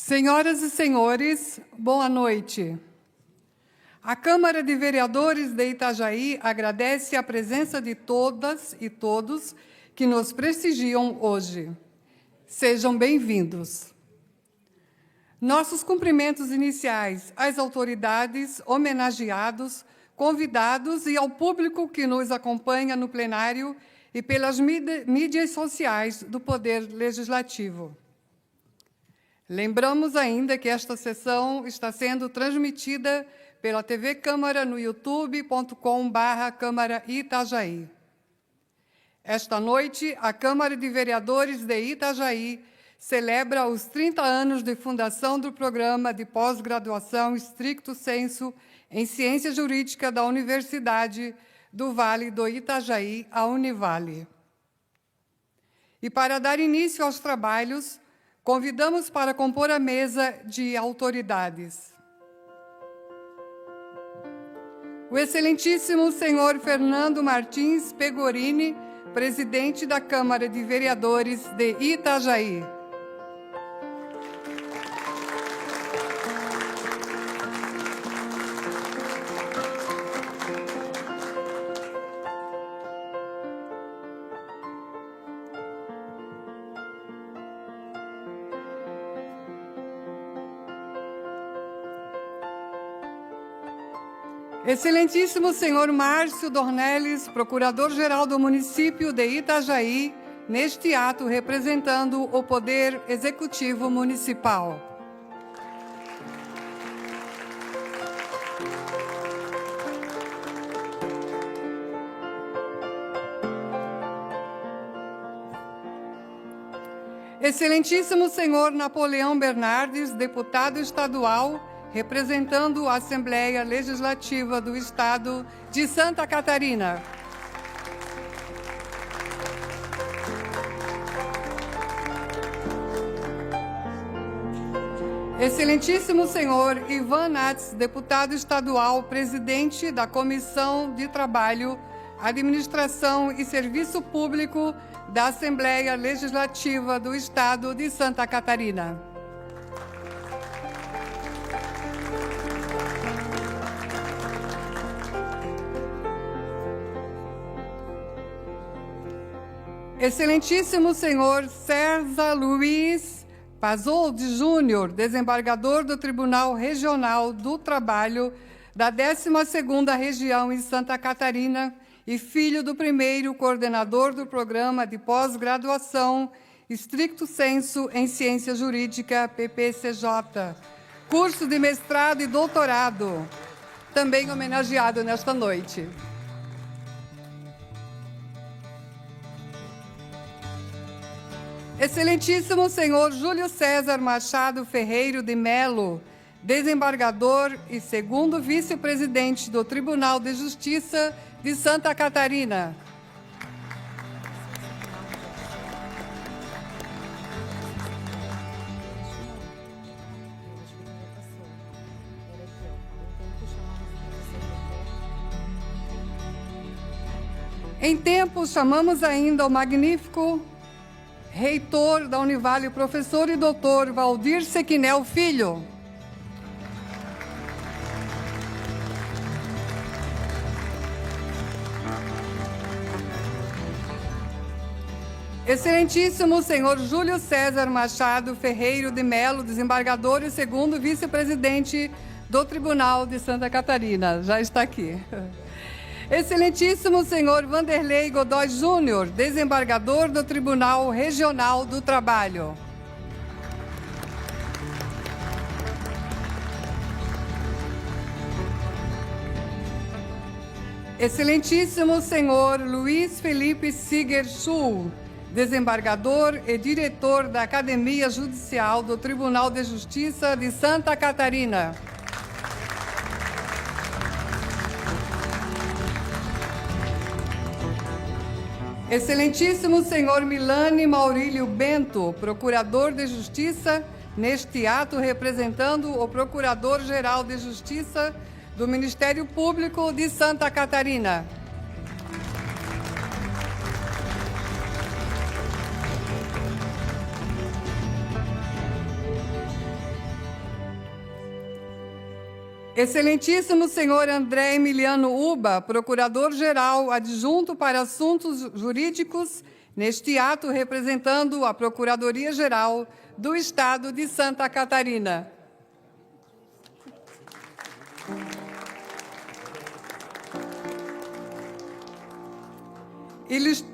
Senhoras e senhores, boa noite. A Câmara de Vereadores de Itajaí agradece a presença de todas e todos que nos prestigiam hoje. Sejam bem-vindos. Nossos cumprimentos iniciais às autoridades, homenageados, convidados e ao público que nos acompanha no plenário e pelas mídias sociais do Poder Legislativo. Lembramos ainda que esta sessão está sendo transmitida pela TV Câmara no youtube.com/Câmara Itajaí. Esta noite, a Câmara de Vereadores de Itajaí celebra os 30 anos de fundação do Programa de Pós-Graduação Stricto Sensu em Ciência Jurídica da Universidade do Vale do Itajaí, a Univale. E para dar início aos trabalhos, convidamos para compor a mesa de autoridades o excelentíssimo senhor Fernando Martins Pegorini, presidente da Câmara de Vereadores de Itajaí. Excelentíssimo senhor Márcio Dornelles, procurador-geral do município de Itajaí, neste ato representando o Poder Executivo Municipal. Excelentíssimo senhor Napoleão Bernardes, deputado estadual, representando a Assembleia Legislativa do Estado de Santa Catarina. Excelentíssimo senhor Ivan Nats, deputado estadual, presidente da Comissão de Trabalho, Administração e Serviço Público da Assembleia Legislativa do Estado de Santa Catarina. Excelentíssimo senhor César Luiz Pazoldi Júnior, desembargador do Tribunal Regional do Trabalho da 12ª Região em Santa Catarina e filho do primeiro coordenador do Programa de Pós-Graduação Stricto Sensu em Ciência Jurídica, PPCJ, curso de mestrado e doutorado, também homenageado nesta noite. Excelentíssimo senhor Júlio César Machado Ferreiro de Melo, desembargador e segundo vice-presidente do Tribunal de Justiça de Santa Catarina. Em tempo, chamamos ainda o magnífico reitor da Univale, professor e doutor Valdir Sequinel Filho. Excelentíssimo senhor Júlio César Machado Ferreiro de Melo, desembargador e segundo vice-presidente do Tribunal de Santa Catarina. Já está aqui. Excelentíssimo senhor Vanderlei Godoy Júnior, desembargador do Tribunal Regional do Trabalho. Excelentíssimo senhor Luiz Felipe Siger Schul, desembargador e diretor da Academia Judicial do Tribunal de Justiça de Santa Catarina. Excelentíssimo senhor Milani Maurílio Bento, procurador de Justiça, neste ato representando o Procurador-Geral de Justiça do Ministério Público de Santa Catarina. Excelentíssimo senhor André Emiliano Uba, Procurador-Geral Adjunto para Assuntos Jurídicos, neste ato representando a Procuradoria-Geral do Estado de Santa Catarina.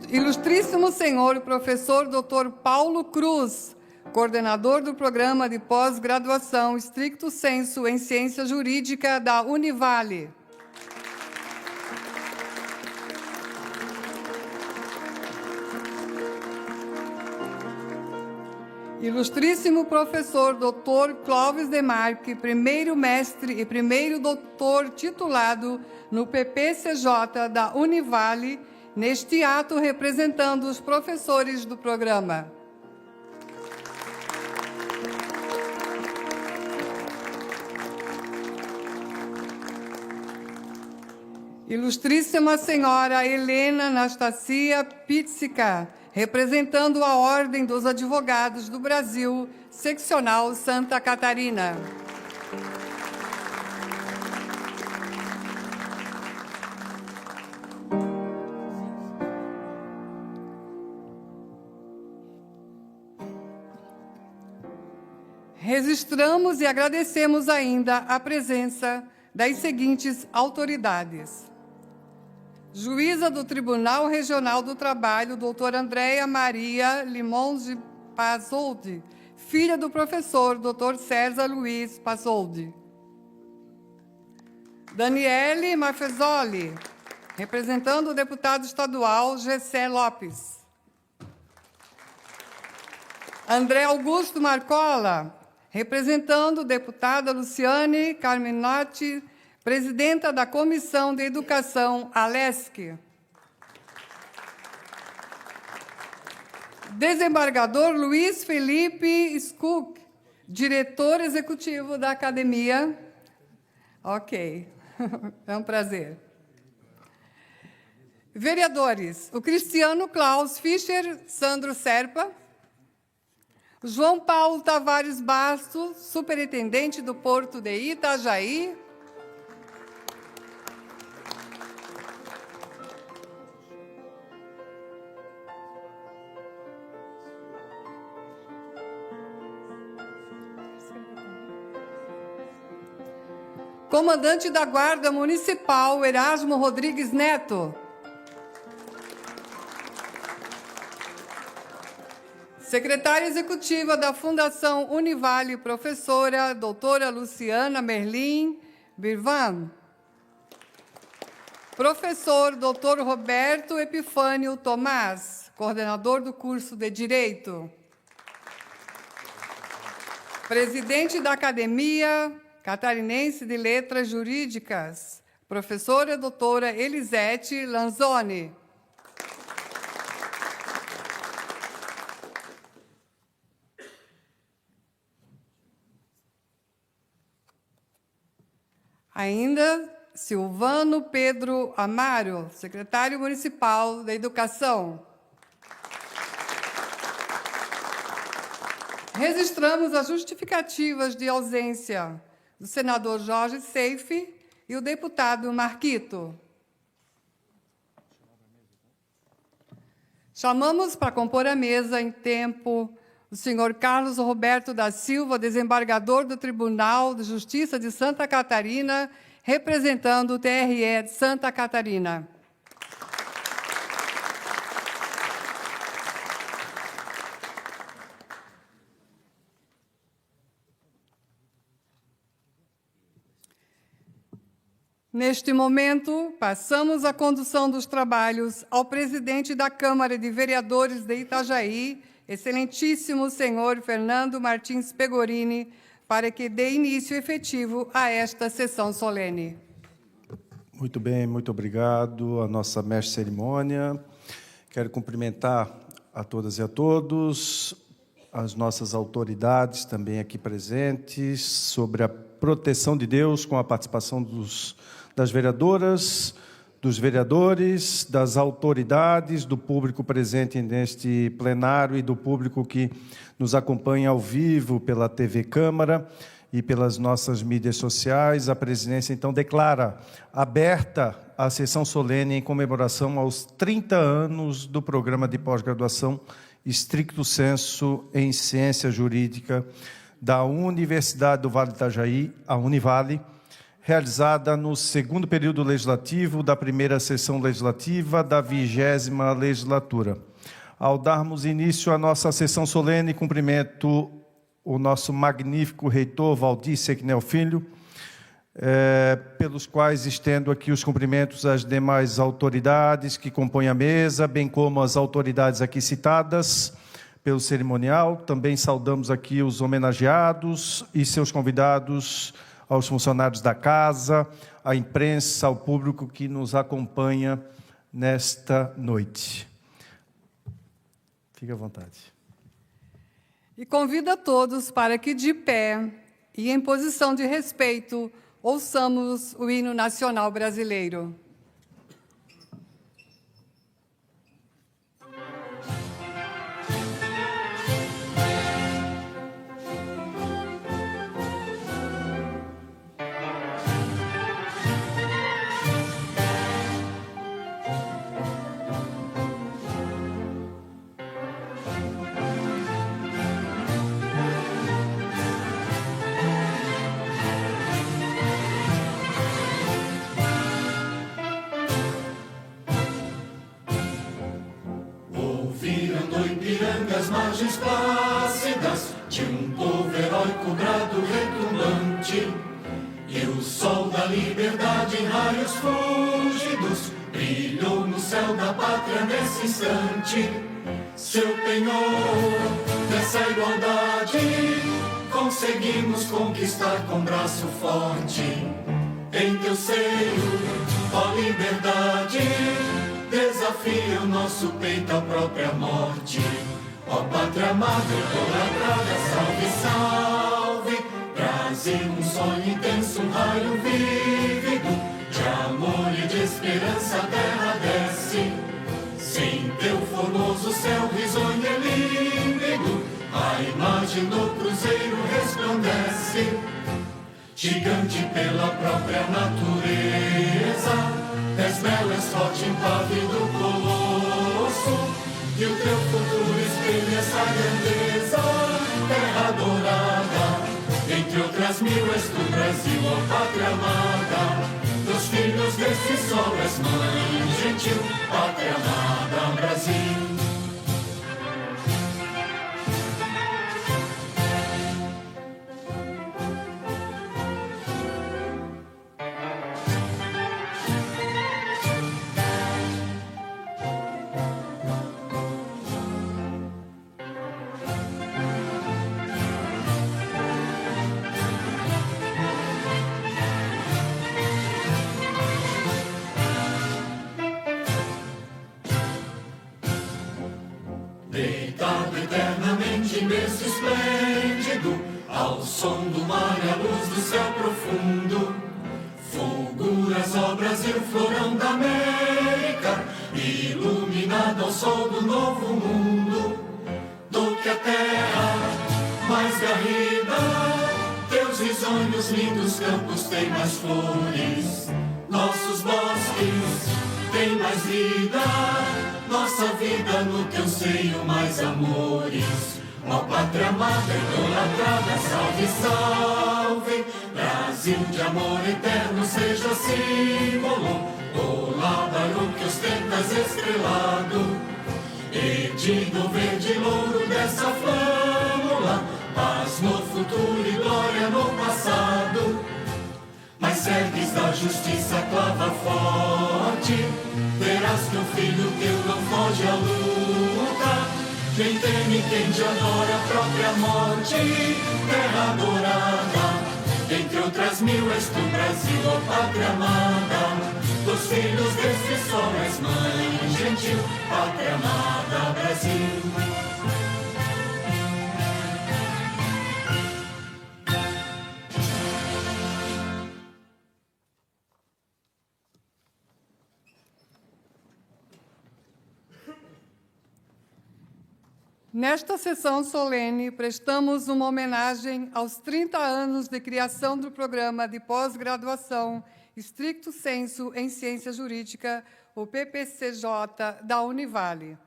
Ilustríssimo senhor professor Dr. Paulo Cruz, coordenador do Programa de Pós-Graduação Stricto Sensu em Ciência Jurídica da Univale. Ilustríssimo professor Dr. Clóvis Demarque, primeiro mestre e primeiro doutor titulado no PPCJ da Univale, neste ato representando os professores do programa. Ilustríssima senhora Helena Anastasia Pizzica, representando a Ordem dos Advogados do Brasil, seccional Santa Catarina. Registramos e agradecemos ainda a presença das seguintes autoridades. Juíza do Tribunal Regional do Trabalho, doutora Andréia Maria Limonde Pazoldi, filha do professor doutor César Luiz Pazoldi. Daniele Mafezoli, representando o deputado estadual Gessé Lopes. André Augusto Marcola, representando a deputada Luciane Carminotti, presidenta da Comissão de Educação, ALESC. Desembargador Luiz Felipe Skuk, diretor executivo da Academia. Ok, é um prazer. Vereadores, o Cristiano Klaus Fischer Sandro Serpa, João Paulo Tavares Bastos, superintendente do Porto de Itajaí. Comandante da Guarda Municipal, Erasmo Rodrigues Neto. Secretária Executiva da Fundação Univale, professora doutora Luciana Merlin Birvan. Professor doutor Roberto Epifânio Tomás, coordenador do curso de Direito. Presidente da Academia Catarinense de Letras Jurídicas, professora doutora Elisete Lanzoni. Ainda, Silvano Pedro Amaro, secretário municipal da Educação. Registramos as justificativas de ausência do senador Jorge Seife e o deputado Marquito. Chamamos para compor a mesa em tempo o senhor Carlos Roberto da Silva, desembargador do Tribunal de Justiça de Santa Catarina, representando o TRE de Santa Catarina. Neste momento, passamos a condução dos trabalhos ao presidente da Câmara de Vereadores de Itajaí, excelentíssimo senhor Fernando Martins Pegorini, para que dê início efetivo a esta sessão solene. Muito bem, muito obrigado à nossa mestre de cerimônia. Quero cumprimentar a todas e a todos, as nossas autoridades também aqui presentes, sobre a proteção de Deus com a participação das vereadoras, dos vereadores, das autoridades, do público presente neste plenário e do público que nos acompanha ao vivo pela TV Câmara e pelas nossas mídias sociais. A presidência, então, declara aberta a sessão solene em comemoração aos 30 anos do programa de pós-graduação Stricto Sensu em Ciência Jurídica da Universidade do Vale do Itajaí, a Univale, realizada no segundo período legislativo da primeira sessão legislativa da 20ª legislatura. Ao darmos início à nossa sessão solene, cumprimento o nosso magnífico reitor Valdir Sequinel Filho, pelos quais estendo aqui os cumprimentos às demais autoridades que compõem a mesa, bem como as autoridades aqui citadas pelo cerimonial. Também saudamos aqui os homenageados e seus convidados, aos funcionários da casa, à imprensa, ao público que nos acompanha nesta noite. Fique à vontade. E convido a todos para que, de pé e em posição de respeito, ouçamos o hino nacional brasileiro. As margens plácidas de um povo heróico, brado retumbante, e o sol da liberdade em raios fúlgidos brilhou no céu da pátria nesse instante. Seu penhor dessa igualdade conseguimos conquistar com braço forte. Em teu seio, ó liberdade, desafia o nosso peito à própria morte. Ó pátria amada, idolatrada, salve, salve, Brasil, um sonho intenso, um raio vívido, de amor e de esperança a terra desce. Sim, teu formoso céu risonho e límpido, a imagem do cruzeiro resplandece. Gigante pela própria natureza, és bela, és forte, impávido colosso, e o teu futuro espelha essa grandeza. Terra dourada, entre outras mil, és tu, Brasil, ó pátria amada. Dos filhos desse sol és mãe gentil, pátria amada, Brasil. Deitado eternamente em berço esplêndido, ao som do mar e à luz do céu profundo, fulguras, ó Brasil, florão da América, iluminado ao sol do novo mundo. Do que a terra mais garrida, teus risonhos lindos campos têm mais flores, nossos bosques têm mais vida, nossa vida no teu seio mais amores. Ó pátria amada, idolatrada, salve, salve, Brasil de amor eterno seja símbolo, o lábaro que ostentas estrelado, e digo verde louro dessa flâmula, paz no futuro e glória no passado. Mas ergues da justiça a clava forte, verás que o filho teu não foge à luta. Quem teme, quem te adora a própria morte, terra adorada. Entre outras mil és tu, Brasil, ó pátria amada. Dos filhos deste sol és mãe gentil, pátria amada, Brasil. Nesta sessão solene, prestamos uma homenagem aos 30 anos de criação do Programa de Pós-Graduação Stricto Sensu em Ciência Jurídica, o PPCJ, da Univale.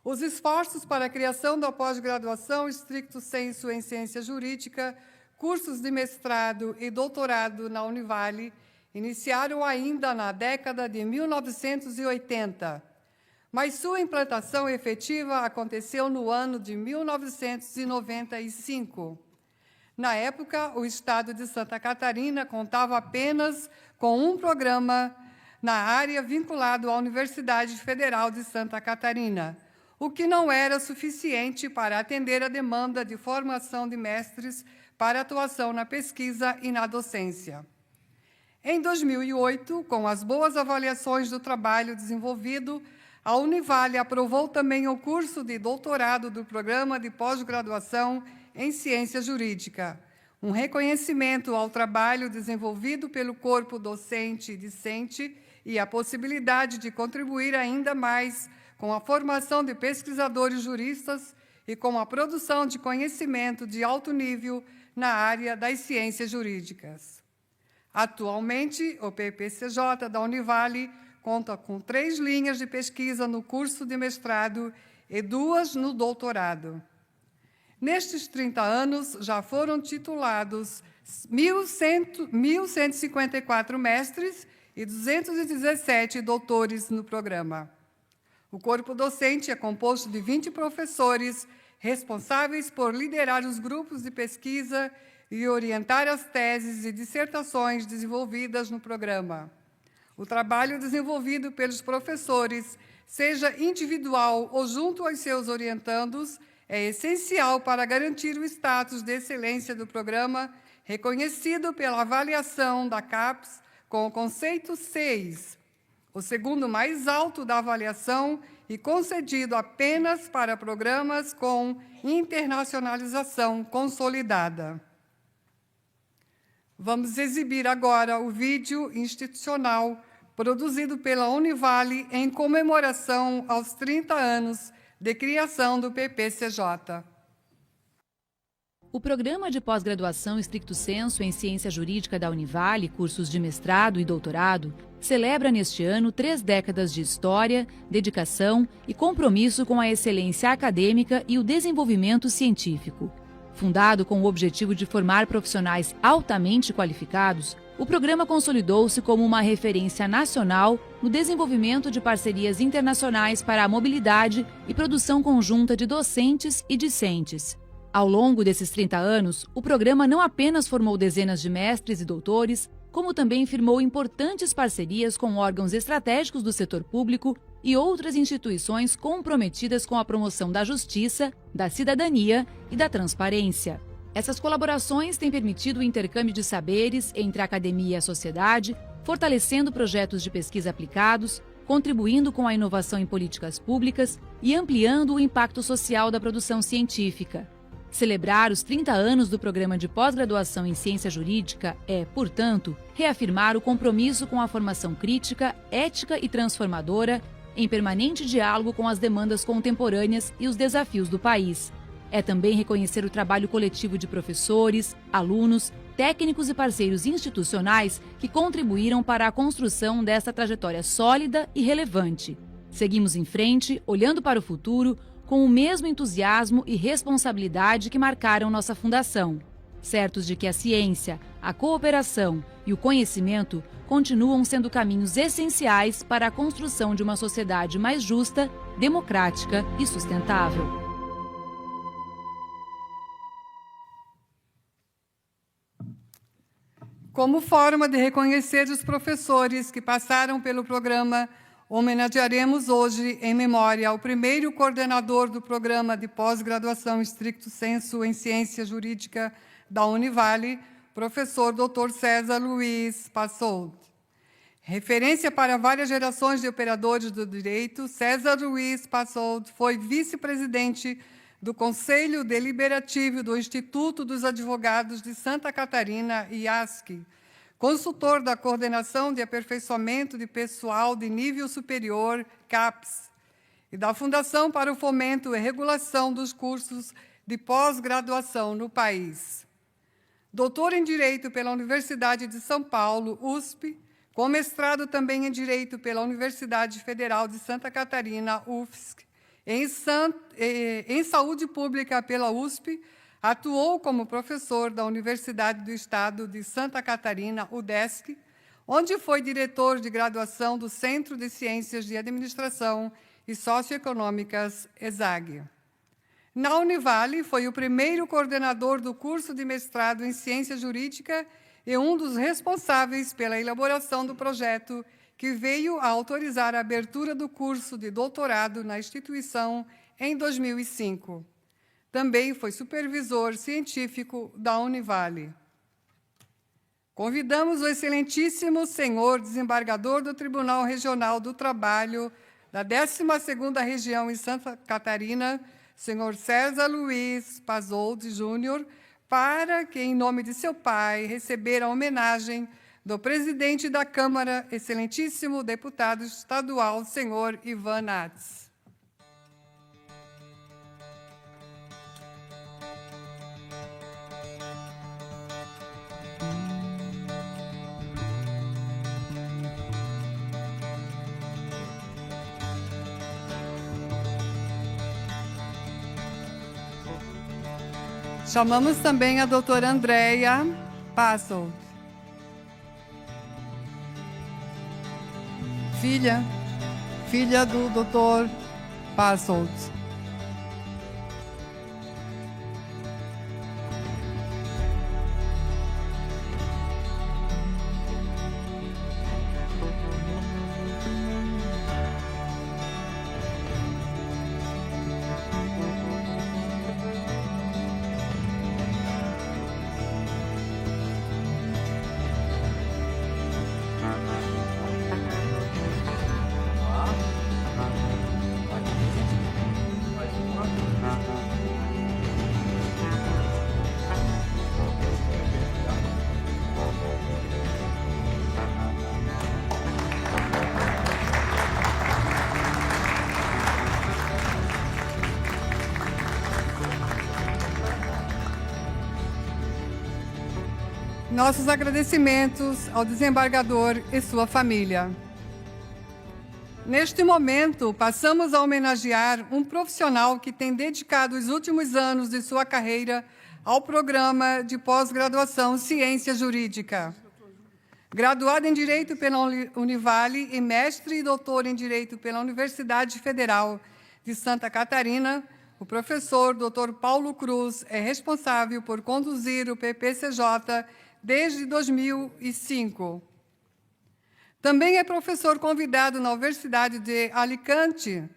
Os esforços para a criação da pós-graduação Stricto Sensu em Ciência Jurídica, cursos de mestrado e doutorado na Univale, iniciaram ainda na década de 1980, mas sua implantação efetiva aconteceu no ano de 1995. Na época, o Estado de Santa Catarina contava apenas com um programa na área vinculado à Universidade Federal de Santa Catarina, o que não era suficiente para atender a demanda de formação de mestres para atuação na pesquisa e na docência. Em 2008, com as boas avaliações do trabalho desenvolvido, a Univale aprovou também o curso de doutorado do Programa de Pós-Graduação em Ciência Jurídica, um reconhecimento ao trabalho desenvolvido pelo corpo docente e discente e a possibilidade de contribuir ainda mais com a formação de pesquisadores juristas e com a produção de conhecimento de alto nível na área das ciências jurídicas. Atualmente, o PPCJ da Univale conta com 3 linhas de pesquisa no curso de mestrado e 2 no doutorado. Nestes 30 anos, já foram titulados 1.154 mestres e 217 doutores no programa. O corpo docente é composto de 20 professores, responsáveis por liderar os grupos de pesquisa e orientar as teses e dissertações desenvolvidas no programa. O trabalho desenvolvido pelos professores, seja individual ou junto aos seus orientandos, é essencial para garantir o status de excelência do programa, reconhecido pela avaliação da CAPES com o conceito 6, o segundo mais alto da avaliação e concedido apenas para programas com internacionalização consolidada. Vamos exibir agora o vídeo institucional produzido pela Univale em comemoração aos 30 anos de criação do PPCJ. O Programa de Pós-Graduação Stricto Sensu em Ciência Jurídica da Univale, cursos de mestrado e doutorado, celebra neste ano 3 décadas de história, dedicação e compromisso com a excelência acadêmica e o desenvolvimento científico. Fundado com o objetivo de formar profissionais altamente qualificados, o programa consolidou-se como uma referência nacional no desenvolvimento de parcerias internacionais para a mobilidade e produção conjunta de docentes e discentes. Ao longo desses 30 anos, o programa não apenas formou dezenas de mestres e doutores, como também firmou importantes parcerias com órgãos estratégicos do setor público e outras instituições comprometidas com a promoção da justiça, da cidadania e da transparência. Essas colaborações têm permitido o intercâmbio de saberes entre a academia e a sociedade, fortalecendo projetos de pesquisa aplicados, contribuindo com a inovação em políticas públicas e ampliando o impacto social da produção científica. Celebrar os 30 anos do Programa de Pós-Graduação em Ciência Jurídica é, portanto, reafirmar o compromisso com a formação crítica, ética e transformadora, em permanente diálogo com as demandas contemporâneas e os desafios do país. É também reconhecer o trabalho coletivo de professores, alunos, técnicos e parceiros institucionais que contribuíram para a construção dessa trajetória sólida e relevante. Seguimos em frente, olhando para o futuro, com o mesmo entusiasmo e responsabilidade que marcaram nossa fundação. certos de que a ciência, a cooperação e o conhecimento continuam sendo caminhos essenciais para a construção de uma sociedade mais justa, democrática e sustentável. Como forma de reconhecer os professores que passaram pelo programa, homenagearemos hoje, em memória ao primeiro coordenador do programa de pós-graduação stricto sensu em Ciência Jurídica da Univale, professor Dr. César Luiz Passold. Referência para várias gerações de operadores do direito, César Luiz Passold foi vice-presidente do Conselho Deliberativo do Instituto dos Advogados de Santa Catarina, IASC, consultor da Coordenação de Aperfeiçoamento de Pessoal de Nível Superior, CAPES, e da Fundação para o Fomento e Regulação dos Cursos de Pós-Graduação no país. Doutor em Direito pela Universidade de São Paulo, USP, com mestrado também em Direito pela Universidade Federal de Santa Catarina, UFSC, em Saúde Pública pela USP, atuou como professor da Universidade do Estado de Santa Catarina, UDESC, onde foi diretor de graduação do Centro de Ciências de Administração e Socioeconômicas, ESAG. Na Univale, foi o primeiro coordenador do curso de mestrado em Ciência Jurídica e um dos responsáveis pela elaboração do projeto que veio a autorizar a abertura do curso de doutorado na instituição em 2005. Também foi supervisor científico da Univale. Convidamos o excelentíssimo senhor desembargador do Tribunal Regional do Trabalho da 12ª Região em Santa Catarina, senhor César Luiz Passold Júnior, para que, em nome de seu pai, receber a homenagem do presidente da Câmara, excelentíssimo deputado estadual, senhor Ivan Nats. Chamamos também a doutora Andréia Passold, filha do doutor Passold. Nossos agradecimentos ao desembargador e sua família. Neste momento, passamos a homenagear um profissional que tem dedicado os últimos anos de sua carreira ao programa de pós-graduação Ciência Jurídica. Graduado em Direito pela Univale e mestre e doutor em Direito pela Universidade Federal de Santa Catarina, o professor Dr. Paulo Cruz é responsável por conduzir o PPCJ desde 2005. Também é professor convidado na Universidade de Alicante,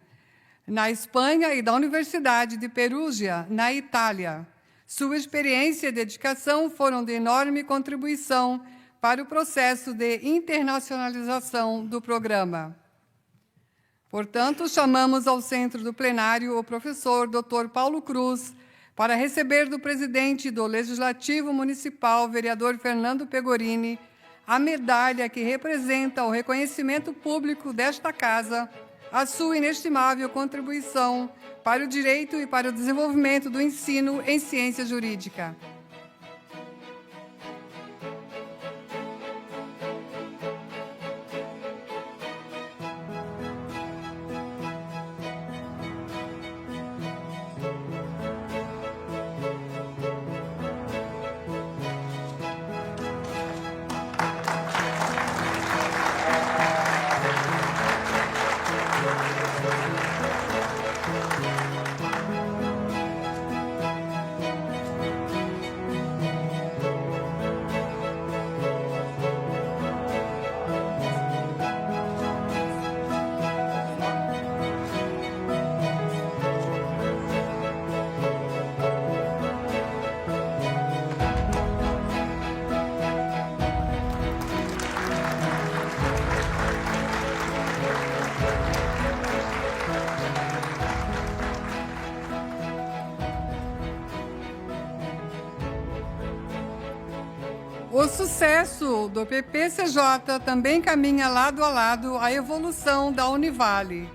na Espanha, e da Universidade de Perugia, na Itália. Sua experiência e dedicação foram de enorme contribuição para o processo de internacionalização do programa. Portanto, chamamos ao centro do plenário o professor Dr. Paulo Cruz, para receber do presidente do Legislativo Municipal, vereador Fernando Pegorini, a medalha que representa o reconhecimento público desta casa, a sua inestimável contribuição para o direito e para o desenvolvimento do ensino em ciência jurídica. O sucesso do PPCJ também caminha lado a lado à evolução da Univale.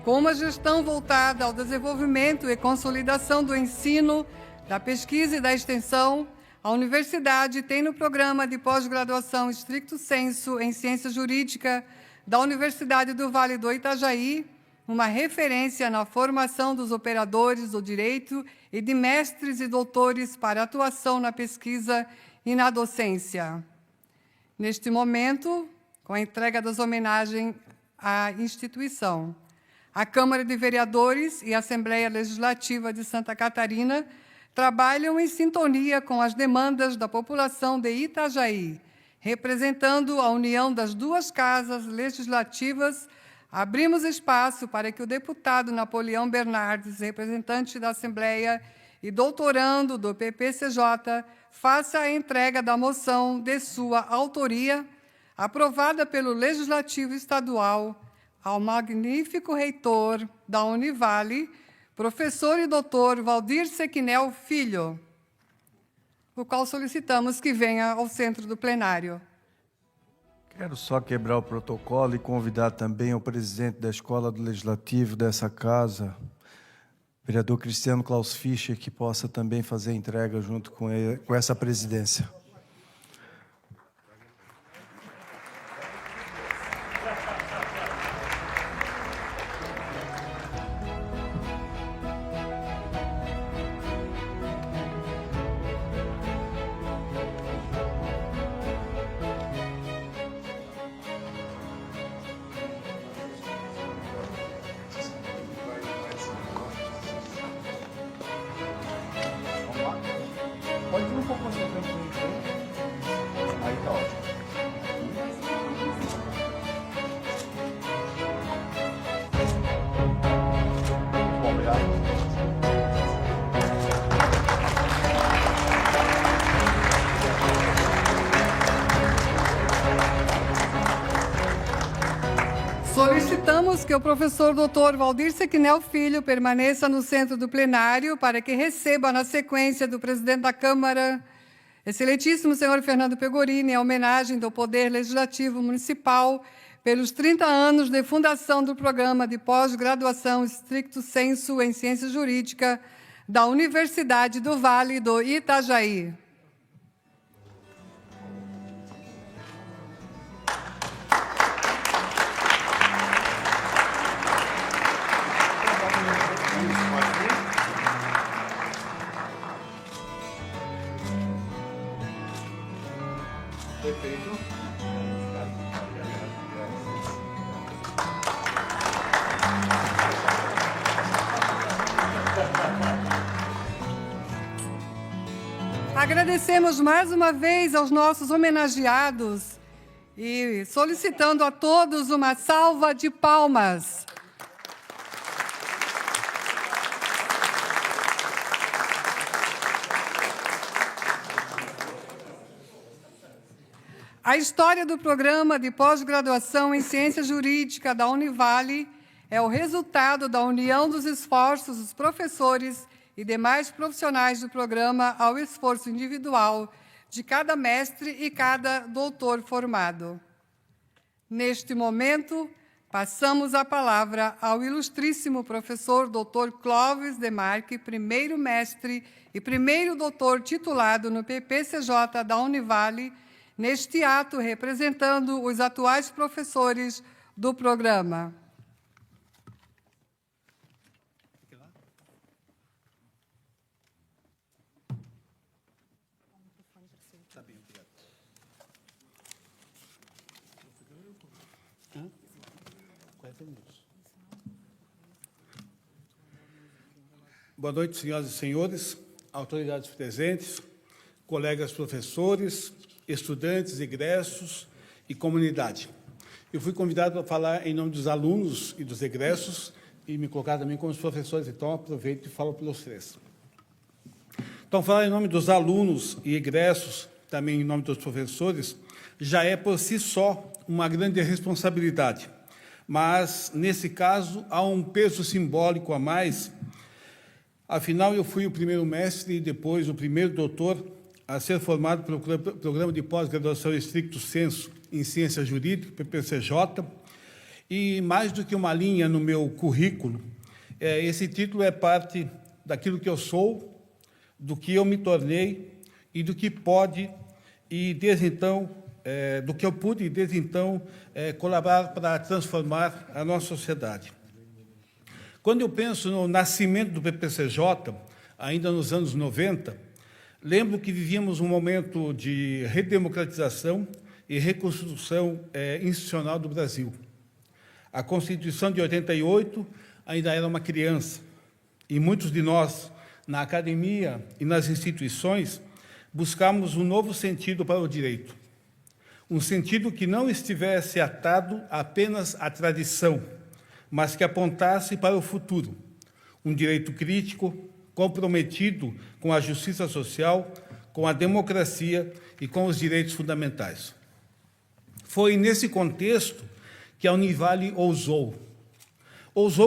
Com uma gestão voltada ao desenvolvimento e consolidação do ensino, da pesquisa e da extensão, a universidade tem no programa de pós-graduação Stricto Sensu em Ciência Jurídica da Universidade do Vale do Itajaí, uma referência na formação dos operadores do direito e de mestres e doutores para atuação na pesquisa e na docência. Neste momento, com a entrega das homenagens à instituição, a Câmara de Vereadores e a Assembleia Legislativa de Santa Catarina trabalham em sintonia com as demandas da população de Itajaí, representando a união das duas casas legislativas. Abrimos espaço para que o deputado Napoleão Bernardes, representante da Assembleia e doutorando do PPCJ, faça a entrega da moção de sua autoria, aprovada pelo Legislativo Estadual, ao magnífico reitor da Univale, professor e doutor Valdir Sequinel Filho, o qual solicitamos que venha ao centro do plenário. Quero só quebrar o protocolo e convidar também o presidente da Escola do Legislativo dessa casa, vereador Cristiano Klaus Fischer, que possa também fazer a entrega junto com essa presidência. Pode ir um pouco mais pra frente. Aí tá ótimo. Bom, obrigado. Solicitamos que o professor doutor Valdir Sequinel Filho permaneça no centro do plenário para que receba, na sequência do presidente da Câmara, excelentíssimo senhor Fernando Pegorini, a homenagem do Poder Legislativo Municipal pelos 30 anos de fundação do programa de pós-graduação Stricto Sensu em Ciência Jurídica da Universidade do Vale do Itajaí. Perfeito. Agradecemos mais uma vez aos nossos homenageados e solicitando a todos uma salva de palmas. A história do programa de pós-graduação em Ciência Jurídica da Univale é o resultado da união dos esforços dos professores e demais profissionais do programa ao esforço individual de cada mestre e cada doutor formado. Neste momento, passamos a palavra ao ilustríssimo professor Dr. Clóvis Demarque, primeiro mestre e primeiro doutor titulado no PPCJ da Univale, neste ato representando os atuais professores do programa. Boa noite, senhoras e senhores, autoridades presentes, colegas professores, estudantes, egressos e comunidade. Eu fui convidado a falar em nome dos alunos e dos egressos e me colocar também como os professores, então aproveito e falo pelos três. Então, falar em nome dos alunos e egressos, também em nome dos professores, já é por si só uma grande responsabilidade, mas, nesse caso, há um peso simbólico a mais. Afinal, eu fui o primeiro mestre e depois o primeiro doutor a ser formado pelo Programa de Pós-Graduação Stricto Sensu em Ciência Jurídica, PPCJ, e mais do que uma linha no meu currículo, esse título é parte daquilo que eu sou, do que eu me tornei e do que pode, e desde então, do que eu pude, e desde então, colaborar para transformar a nossa sociedade. Quando eu penso no nascimento do PPCJ, ainda nos anos 90, lembro que vivíamos um momento de redemocratização e reconstrução institucional do Brasil. A Constituição de 88 ainda era uma criança, e muitos de nós, na academia e nas instituições, buscamos um novo sentido para o direito. Um sentido que não estivesse atado apenas à tradição, mas que apontasse para o futuro. Um direito crítico, comprometido com a justiça social, com a democracia e com os direitos fundamentais. Foi nesse contexto que a Univale ousou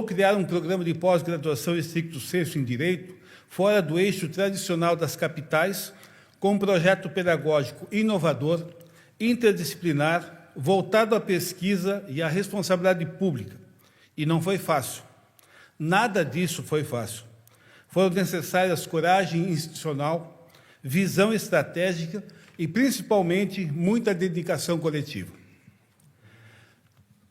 criar um programa de pós-graduação stricto sensu em Direito, fora do eixo tradicional das capitais, com um projeto pedagógico inovador, interdisciplinar, voltado à pesquisa e à responsabilidade pública. E não foi fácil. Nada disso foi fácil. Foram necessárias coragem institucional, visão estratégica e, principalmente, muita dedicação coletiva.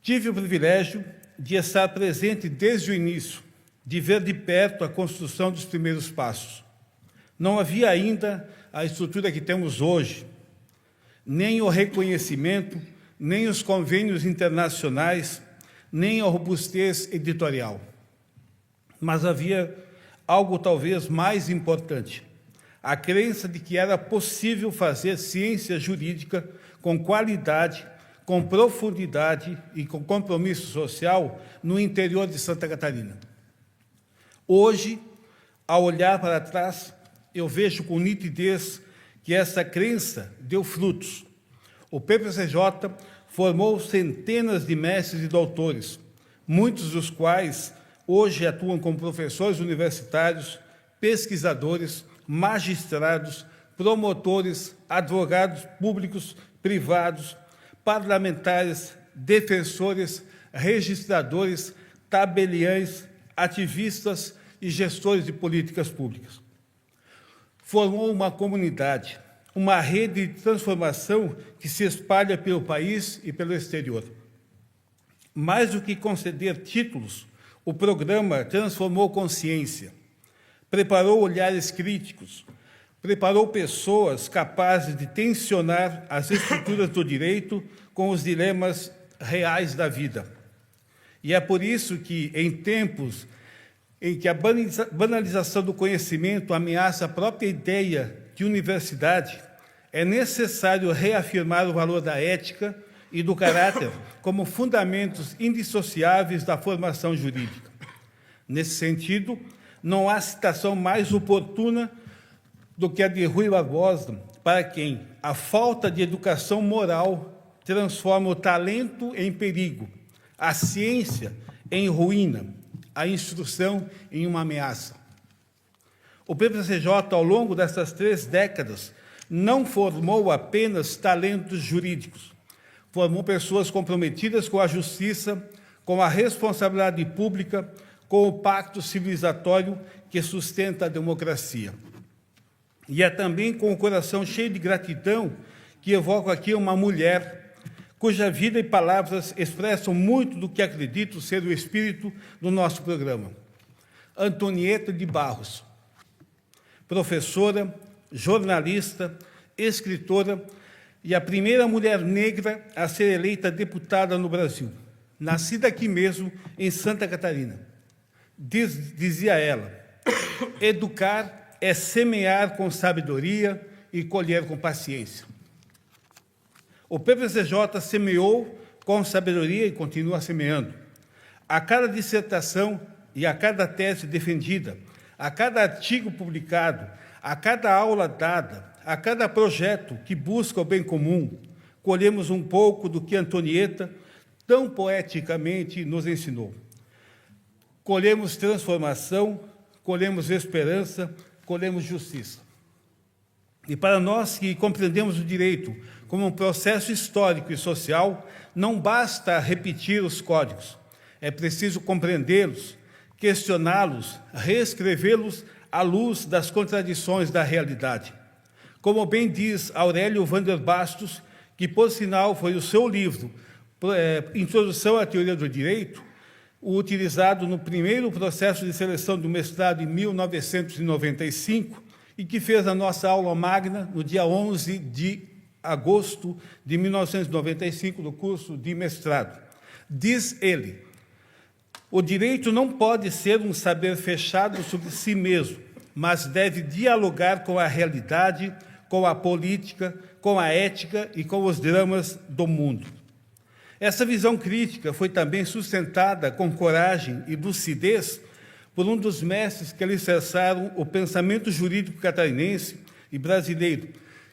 Tive o privilégio de estar presente desde o início, de ver de perto a construção dos primeiros passos. Não havia ainda a estrutura que temos hoje, nem o reconhecimento, nem os convênios internacionais, nem a robustez editorial. Mas havia algo talvez mais importante, a crença de que era possível fazer ciência jurídica com qualidade, com profundidade e com compromisso social no interior de Santa Catarina. Hoje, ao olhar para trás, eu vejo com nitidez que essa crença deu frutos. O PPCJ formou centenas de mestres e doutores, muitos dos quais hoje atuam como professores universitários, pesquisadores, magistrados, promotores, advogados públicos, privados, parlamentares, defensores, registradores, tabeliães, ativistas e gestores de políticas públicas. Formou uma comunidade, uma rede de transformação que se espalha pelo país e pelo exterior. Mais do que conceder títulos, o programa transformou consciência, preparou olhares críticos, preparou pessoas capazes de tensionar as estruturas do direito com os dilemas reais da vida. E é por isso que, em tempos em que a banalização do conhecimento ameaça a própria ideia de universidade, é necessário reafirmar o valor da ética e do caráter como fundamentos indissociáveis da formação jurídica. Nesse sentido, não há citação mais oportuna do que a de Rui Barbosa, para quem a falta de educação moral transforma o talento em perigo, a ciência em ruína, a instrução em uma ameaça. O PPCJ, ao longo dessas 3 décadas, não formou apenas talentos jurídicos, formou pessoas comprometidas com a justiça, com a responsabilidade pública, com o pacto civilizatório que sustenta a democracia. E é também com o coração cheio de gratidão que evoco aqui uma mulher cuja vida e palavras expressam muito do que acredito ser o espírito do nosso programa. Antonieta de Barros, professora, jornalista, escritora e a primeira mulher negra a ser eleita deputada no Brasil, nascida aqui mesmo, em Santa Catarina. Dizia ela, educar é semear com sabedoria e colher com paciência. O PPCJ semeou com sabedoria e continua semeando. A cada dissertação e a cada tese defendida, a cada artigo publicado, a cada aula dada, a cada projeto que busca o bem comum, colhemos um pouco do que Antonieta tão poeticamente nos ensinou. Colhemos transformação, colhemos esperança, colhemos justiça. E para nós que compreendemos o direito como um processo histórico e social, não basta repetir os códigos. É preciso compreendê-los, questioná-los, reescrevê-los à luz das contradições da realidade. Como bem diz Aurélio Vander Bastos, que, por sinal, foi o seu livro, Introdução à Teoria do Direito, utilizado no primeiro processo de seleção do mestrado em 1995, e que fez a nossa aula magna no dia 11 de agosto de 1995, do curso de mestrado. Diz ele: o direito não pode ser um saber fechado sobre si mesmo, mas deve dialogar com a realidade, com a política, com a ética e com os dramas do mundo. Essa visão crítica foi também sustentada com coragem e lucidez por um dos mestres que alicerçaram o pensamento jurídico catarinense e brasileiro,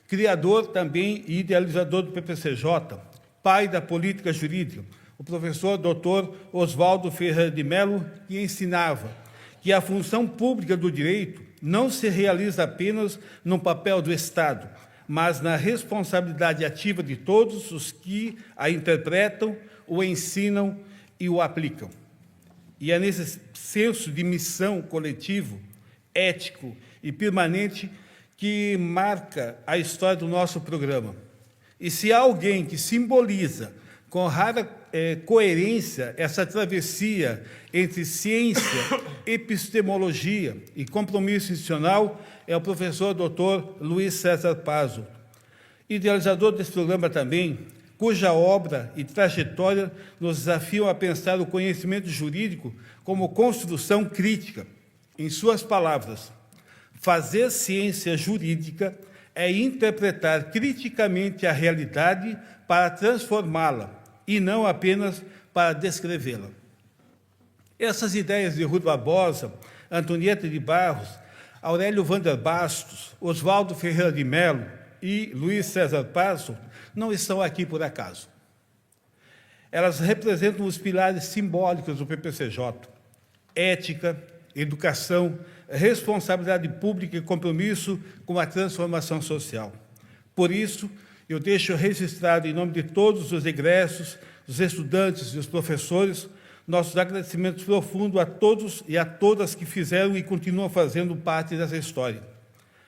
criador também e idealizador do PPCJ, pai da política jurídica, o professor Dr. Oswaldo Ferreira de Mello, que ensinava que a função pública do direito não se realiza apenas no papel do Estado, mas na responsabilidade ativa de todos os que a interpretam, o ensinam e o aplicam. E é nesse senso de missão coletivo, ético e permanente que marca a história do nosso programa. E se há alguém que simboliza com rara coerência essa travessia entre ciência, epistemologia e compromisso institucional, é o professor Dr. Luiz César Pazzo, idealizador desse programa também, cuja obra e trajetória nos desafiam a pensar o conhecimento jurídico como construção crítica. Em suas palavras, fazer ciência jurídica é interpretar criticamente a realidade para transformá-la, e não apenas para descrevê-la. Essas ideias de Rui Barbosa, Antonieta de Barros, Aurélio Vander Bastos, Oswaldo Ferreira de Mello e Luiz César Pazzo não estão aqui por acaso. Elas representam os pilares simbólicos do PPCJ: ética, educação, responsabilidade pública e compromisso com a transformação social. Por isso, eu deixo registrado, em nome de todos os egressos, os estudantes e os professores, nossos agradecimentos profundos a todos e a todas que fizeram e continuam fazendo parte dessa história.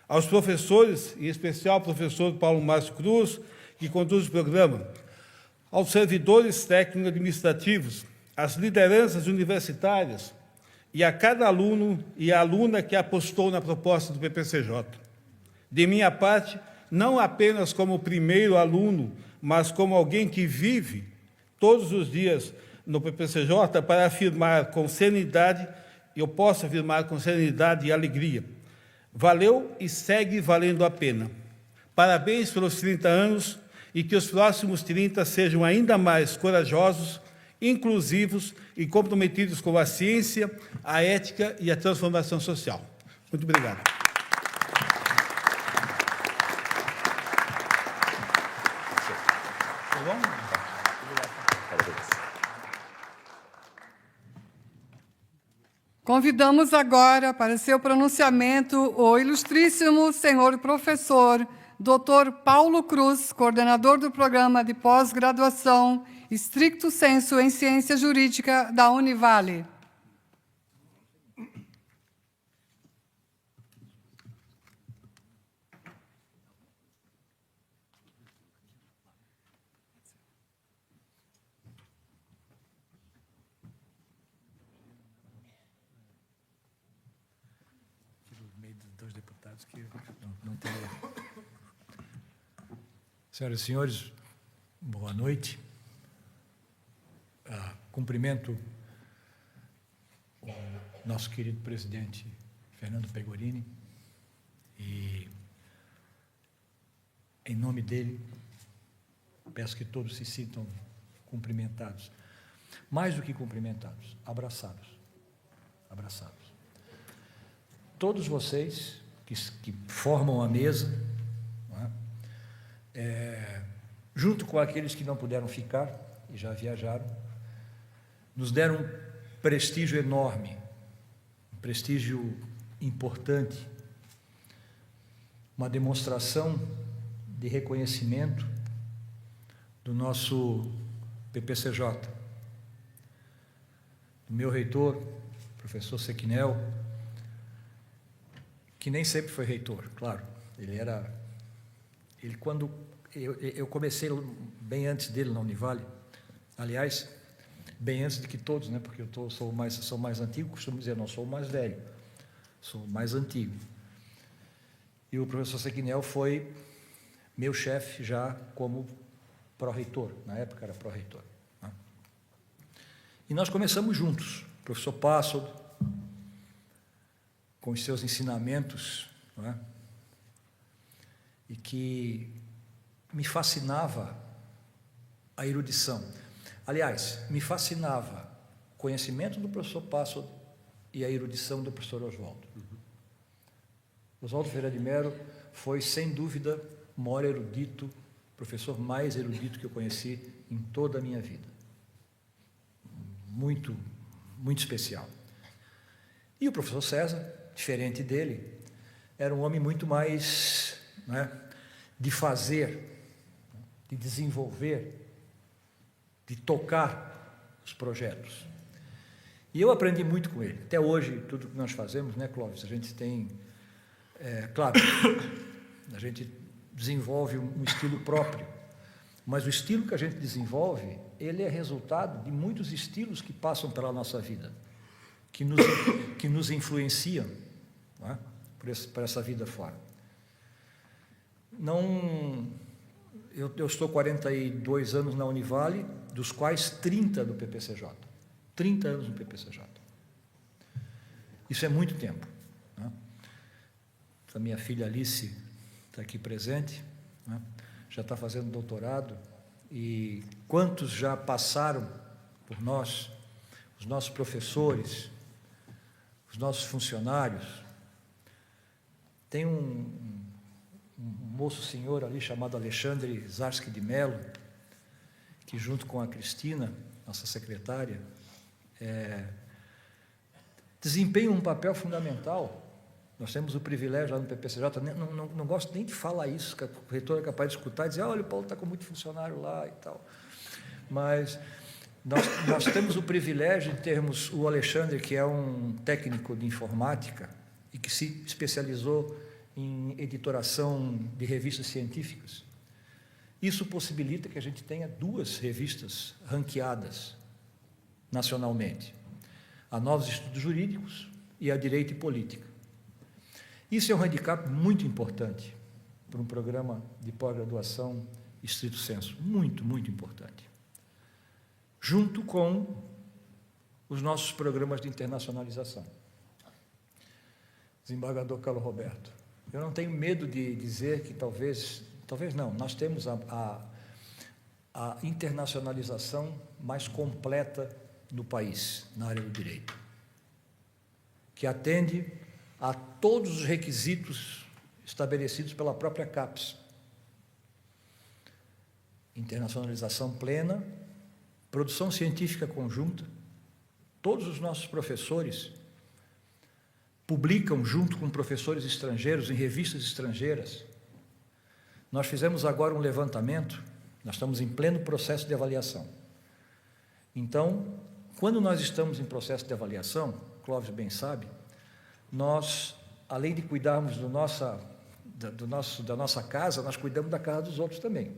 Aos professores, em especial ao professor Paulo Márcio Cruz, que conduz o programa, aos servidores técnico-administrativos, às lideranças universitárias e a cada aluno e aluna que apostou na proposta do PPCJ. De minha parte, não apenas como primeiro aluno, mas como alguém que vive todos os dias no PPCJ para afirmar com serenidade, eu posso afirmar com serenidade e alegria: valeu e segue valendo a pena. Parabéns pelos 30 anos e que os próximos 30 sejam ainda mais corajosos, inclusivos e comprometidos com a ciência, a ética e a transformação social. Muito obrigado. Convidamos agora para seu pronunciamento o ilustríssimo senhor professor Dr. Paulo Cruz, coordenador do programa de pós-graduação Stricto Sensu em Ciência Jurídica da Univale. Senhoras e senhores, boa noite. Cumprimento o nosso querido presidente Fernando Pegorini e, em nome dele, peço que todos se sintam cumprimentados. Mais do que cumprimentados, abraçados. Abraçados. Todos vocês que formam a mesa, junto com aqueles que não puderam ficar e já viajaram, nos deram um prestígio enorme, um prestígio importante, uma demonstração de reconhecimento do nosso PPCJ, do meu reitor, professor Sequinel, que nem sempre foi reitor, claro. Quando eu comecei bem antes dele na Univale, aliás, bem antes de que todos, né? Porque eu sou mais antigo, costumo dizer, não sou o mais velho, sou o mais antigo. E o professor Sequinel foi meu chefe já como pró-reitor, na época era pró-reitor, né? E nós começamos juntos, o professor Passold, com os seus ensinamentos, não é? E que me fascinava a erudição. Aliás, me fascinava o conhecimento do professor Passold e a erudição do professor Oswaldo. Oswaldo Ferreira de Mello foi, sem dúvida, o maior erudito, o professor mais erudito que eu conheci em toda a minha vida. Muito, muito especial. E o professor César, diferente dele, era um homem muito mais, né, de fazer, de desenvolver, de tocar os projetos. E eu aprendi muito com ele. Até hoje, tudo que nós fazemos, né, Clóvis, a gente tem, claro, a gente desenvolve um estilo próprio, mas o estilo que a gente desenvolve, ele é resultado de muitos estilos que passam pela nossa vida, que nos influenciam, não é? por essa vida fora. Eu estou 42 anos na Univale, dos quais 30 do PPCJ. 30 anos no PPCJ. Isso é muito tempo, né? A minha filha Alice está aqui presente, né? Já está fazendo doutorado, e quantos já passaram por nós, os nossos professores, os nossos funcionários. Tem um moço senhor ali chamado Alexandre Zarski de Mello, que junto com a Cristina, nossa secretária, desempenha um papel fundamental. Nós temos o privilégio lá no PPCJ, não gosto nem de falar isso, que o reitor é capaz de escutar e dizer, olha, o Paulo está com muito funcionário lá e tal. Mas nós temos o privilégio de termos o Alexandre, que é um técnico de informática e que se especializou em editoração de revistas científicas. Isso possibilita que a gente tenha 2 revistas ranqueadas nacionalmente, a Novos Estudos Jurídicos e a Direito e Política. Isso é um handicap muito importante para um programa de pós-graduação estrito sensu, muito, muito importante. Junto com os nossos programas de internacionalização. Desembargador Carlos Roberto, eu não tenho medo de dizer que talvez não, nós temos a internacionalização mais completa do país, na área do direito, que atende a todos os requisitos estabelecidos pela própria CAPES. Internacionalização plena, produção científica conjunta, todos os nossos professores publicam junto com professores estrangeiros em revistas estrangeiras. Nós fizemos agora um levantamento, nós estamos em pleno processo de avaliação. Então, quando nós estamos em processo de avaliação, Clóvis bem sabe, nós, além de cuidarmos da nossa casa, nós cuidamos da casa dos outros também.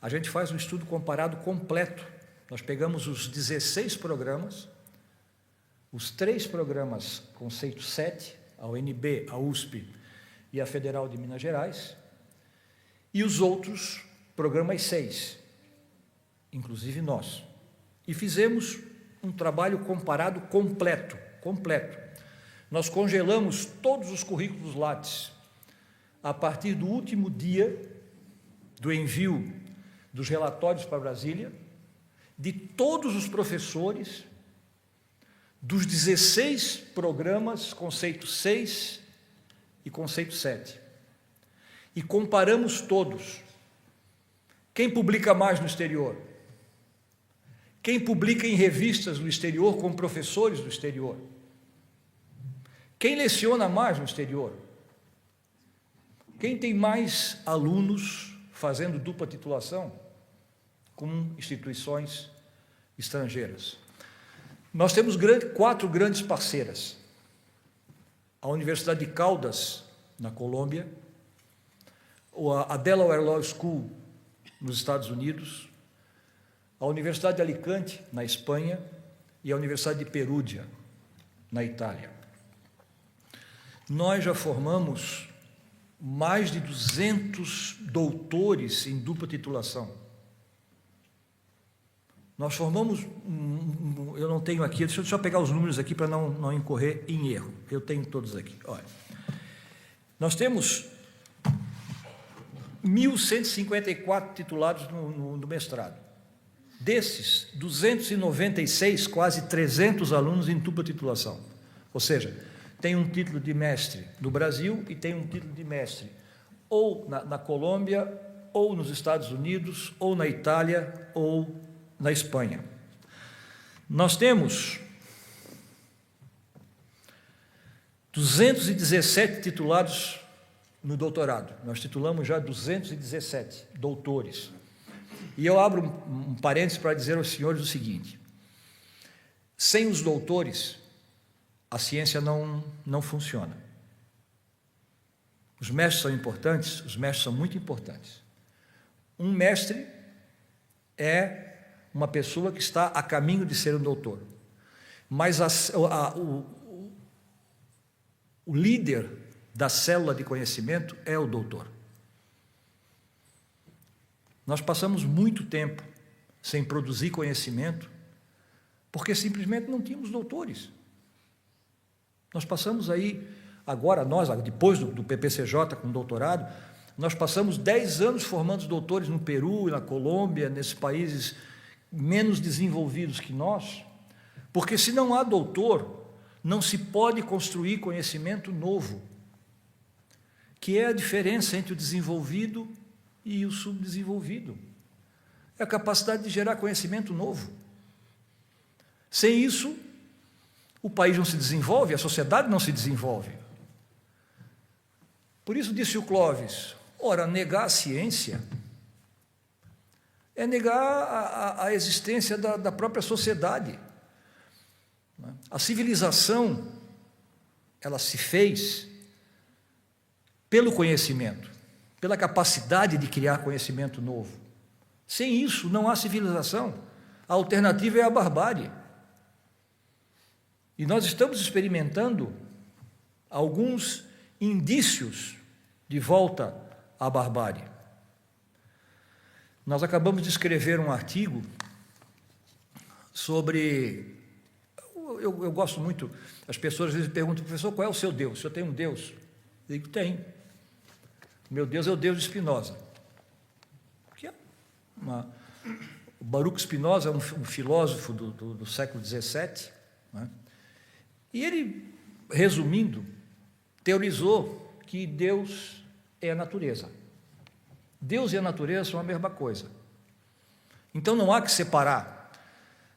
A gente faz um estudo comparado completo. Nós pegamos os 16 programas, os 3 programas conceito 7, a UNB, a USP e a Federal de Minas Gerais, e os outros programas 6, inclusive nós. E fizemos um trabalho comparado completo. Nós congelamos todos os currículos Lattes a partir do último dia do envio dos relatórios para Brasília, de todos os professores dos 16 programas conceito 6 e conceito 7. E comparamos todos. Quem publica mais no exterior? Quem publica em revistas no exterior com professores do exterior? Quem leciona mais no exterior? Quem tem mais alunos fazendo dupla titulação com instituições estrangeiras? Nós temos 4 grandes parceiras. A Universidade de Caldas, na Colômbia, a Delaware Law School, nos Estados Unidos, a Universidade de Alicante, na Espanha, e a Universidade de Perugia, na Itália. Nós já formamos mais de 200 doutores em dupla titulação. Nós formamos, eu não tenho aqui, deixa eu só pegar os números aqui para não incorrer em erro. Eu tenho todos aqui. Olha, nós temos 1.154 titulados no mestrado. Desses, 296, quase 300 alunos em dupla titulação. Ou seja, tem um título de mestre no Brasil e tem um título de mestre ou na Colômbia, ou nos Estados Unidos, ou na Itália, ou na Espanha. Nós temos 217 titulados no doutorado. Nós titulamos já 217 doutores. E eu abro um parênteses para dizer aos senhores o seguinte: sem os doutores, a ciência não funciona. Os mestres são importantes, os mestres são muito importantes. Um mestre é uma pessoa que está a caminho de ser um doutor. Mas o líder da célula de conhecimento é o doutor. Nós passamos muito tempo sem produzir conhecimento, porque simplesmente não tínhamos doutores. Nós passamos aí, agora nós, depois do PPCJ com doutorado, nós passamos 10 anos formando doutores no Peru e na Colômbia, nesses países menos desenvolvidos que nós, porque se não há doutor, não se pode construir conhecimento novo, que é a diferença entre o desenvolvido e o subdesenvolvido. É a capacidade de gerar conhecimento novo. Sem isso, o país não se desenvolve, a sociedade não se desenvolve. Por isso disse o Clóvis, ora, negar a ciência é negar a existência da própria sociedade. A civilização, ela se fez pelo conhecimento, pela capacidade de criar conhecimento novo. Sem isso, não há civilização. A alternativa é a barbárie. E nós estamos experimentando alguns indícios de volta à barbárie. Nós acabamos de escrever um artigo sobre... Eu gosto muito, as pessoas às vezes perguntam, professor, qual é o seu Deus? O senhor tem um Deus? Eu digo, tem. Meu Deus é o Deus de Spinoza. O Baruch Spinoza é um filósofo do século XVII, né? E ele, resumindo, teorizou que Deus é a natureza. Deus e a natureza são a mesma coisa. Então não há que separar.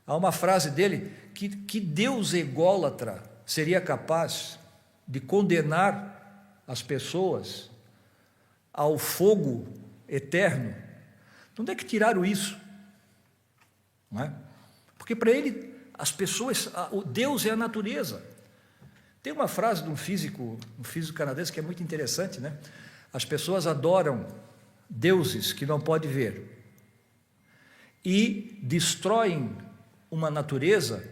Há uma frase dele que Deus ególatra seria capaz de condenar as pessoas ao fogo eterno. De onde é que tiraram isso? Não é? Porque para ele, as pessoas, Deus é a natureza. Tem uma frase de um físico canadense que é muito interessante, né? As pessoas adoram deuses que não podem ver e destroem uma natureza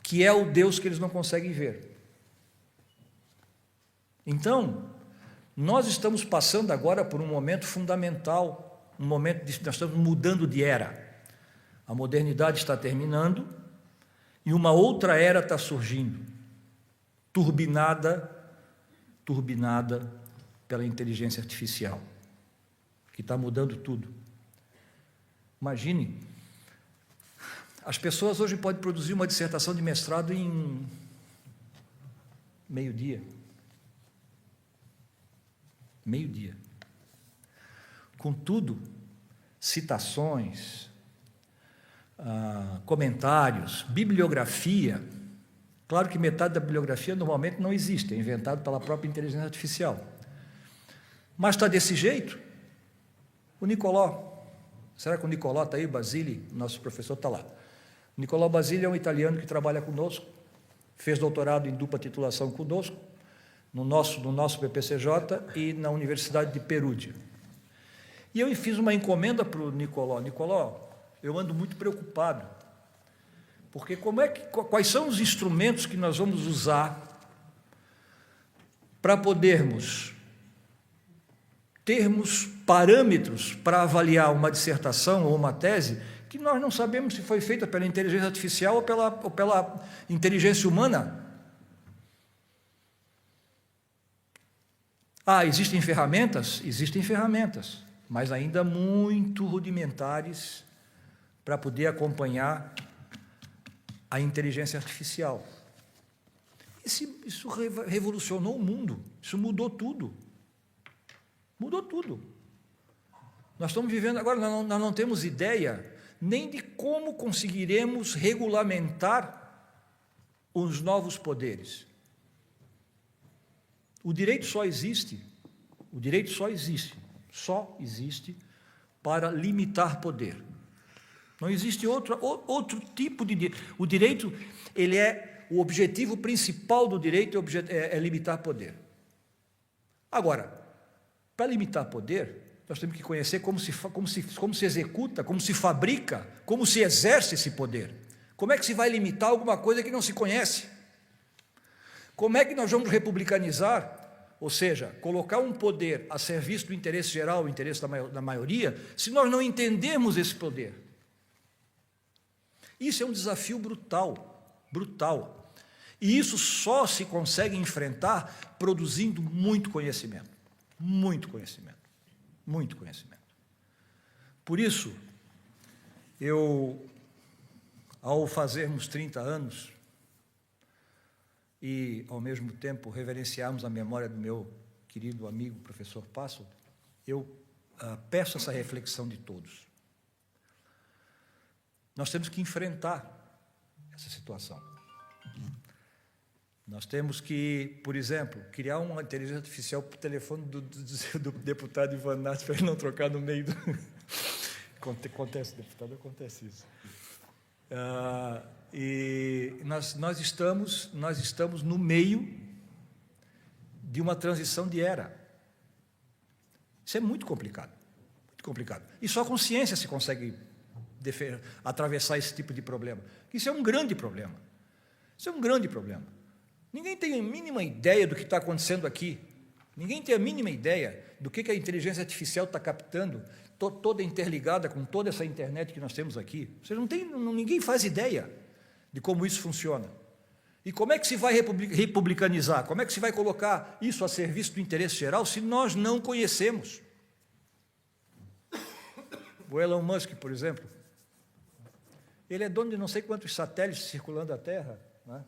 que é o Deus que eles não conseguem ver. Então, nós estamos passando agora por um momento fundamental, um momento nós estamos mudando de era. A modernidade está terminando e uma outra era está surgindo, turbinada pela inteligência artificial, que está mudando tudo. Imagine, as pessoas hoje podem produzir uma dissertação de mestrado em meio-dia. Meio-dia. Contudo, citações, comentários, bibliografia. Claro que metade da bibliografia normalmente não existe, é inventado pela própria inteligência artificial. Mas está desse jeito. O Nicolò, será que o Nicolò está aí? Basile, nosso professor está lá. O Nicolò Basile é um italiano que trabalha conosco, fez doutorado em dupla titulação conosco, no nosso PPCJ e na Universidade de Perugia. E eu fiz uma encomenda para o Nicolò. Nicolò, eu ando muito preocupado, porque quais são os instrumentos que nós vamos usar para podermos termos parâmetros para avaliar uma dissertação ou uma tese que nós não sabemos se foi feita pela inteligência artificial ou pela inteligência humana. Existem ferramentas? Existem ferramentas, mas ainda muito rudimentares para poder acompanhar a inteligência artificial. Isso revolucionou o mundo, isso mudou tudo. Mudou tudo. Nós estamos vivendo agora, nós não temos ideia nem de como conseguiremos regulamentar os novos poderes. O direito só existe para limitar poder. Não existe outro tipo de direito. O direito, o objetivo principal do direito é limitar poder. Agora, para limitar poder, nós temos que conhecer como se executa, como se fabrica, como se exerce esse poder. Como é que se vai limitar alguma coisa que não se conhece? Como é que nós vamos republicanizar, ou seja, colocar um poder a serviço do interesse geral, o interesse da maioria, se nós não entendermos esse poder? Isso é um desafio brutal, brutal. E isso só se consegue enfrentar produzindo muito conhecimento. Muito conhecimento, muito conhecimento. Por isso, ao fazermos 30 anos e, ao mesmo tempo, reverenciarmos a memória do meu querido amigo, professor Passo, eu peço essa reflexão de todos. Nós temos que enfrentar essa situação. Nós temos que, por exemplo, criar uma inteligência artificial para o telefone do deputado Ivan Nassi para ele não trocar no meio do... Acontece, deputado, acontece isso. E nós estamos no meio de uma transição de era. Isso é muito complicado, muito complicado. E só com ciência se consegue atravessar esse tipo de problema. Isso é um grande problema. Isso é um grande problema. Ninguém tem a mínima ideia do que está acontecendo aqui. Ninguém tem a mínima ideia do que a inteligência artificial está captando, toda interligada com toda essa internet que nós temos aqui. Você ninguém faz ideia de como isso funciona. E como é que se vai republicanizar? Como é que se vai colocar isso a serviço do interesse geral se nós não conhecemos? O Elon Musk, por exemplo, ele é dono de não sei quantos satélites circulando a Terra, né?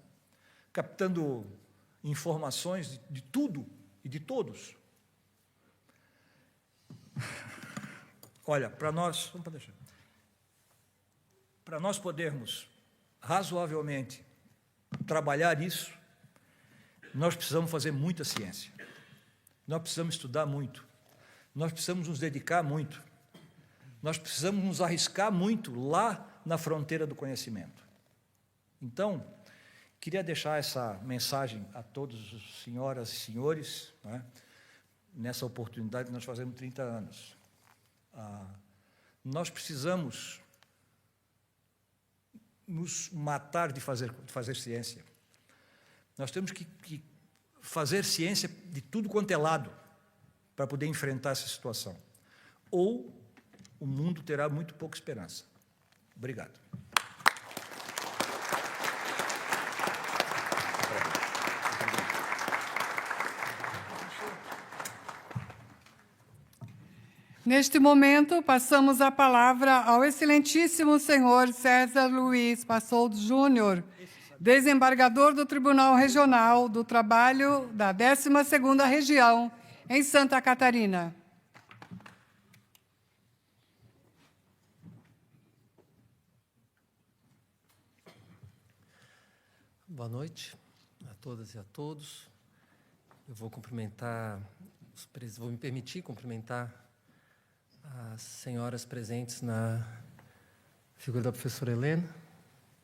Captando informações de tudo e de todos. Olha, para nós podermos razoavelmente trabalhar isso, nós precisamos fazer muita ciência. Nós precisamos estudar muito. Nós precisamos nos dedicar muito. Nós precisamos nos arriscar muito lá na fronteira do conhecimento. Então, queria deixar essa mensagem a todos os senhoras e senhores, né, nessa oportunidade que nós fazemos 30 anos. Nós precisamos nos matar de fazer ciência. Nós temos que fazer ciência de tudo quanto é lado para poder enfrentar essa situação. Ou o mundo terá muito pouca esperança. Obrigado. Neste momento, passamos a palavra ao excelentíssimo senhor César Luiz Passoldo Júnior, desembargador do Tribunal Regional do Trabalho da 12ª Região, em Santa Catarina. Boa noite a todas e a todos. Eu vou cumprimentar vou me permitir cumprimentar as senhoras presentes na figura da professora Helena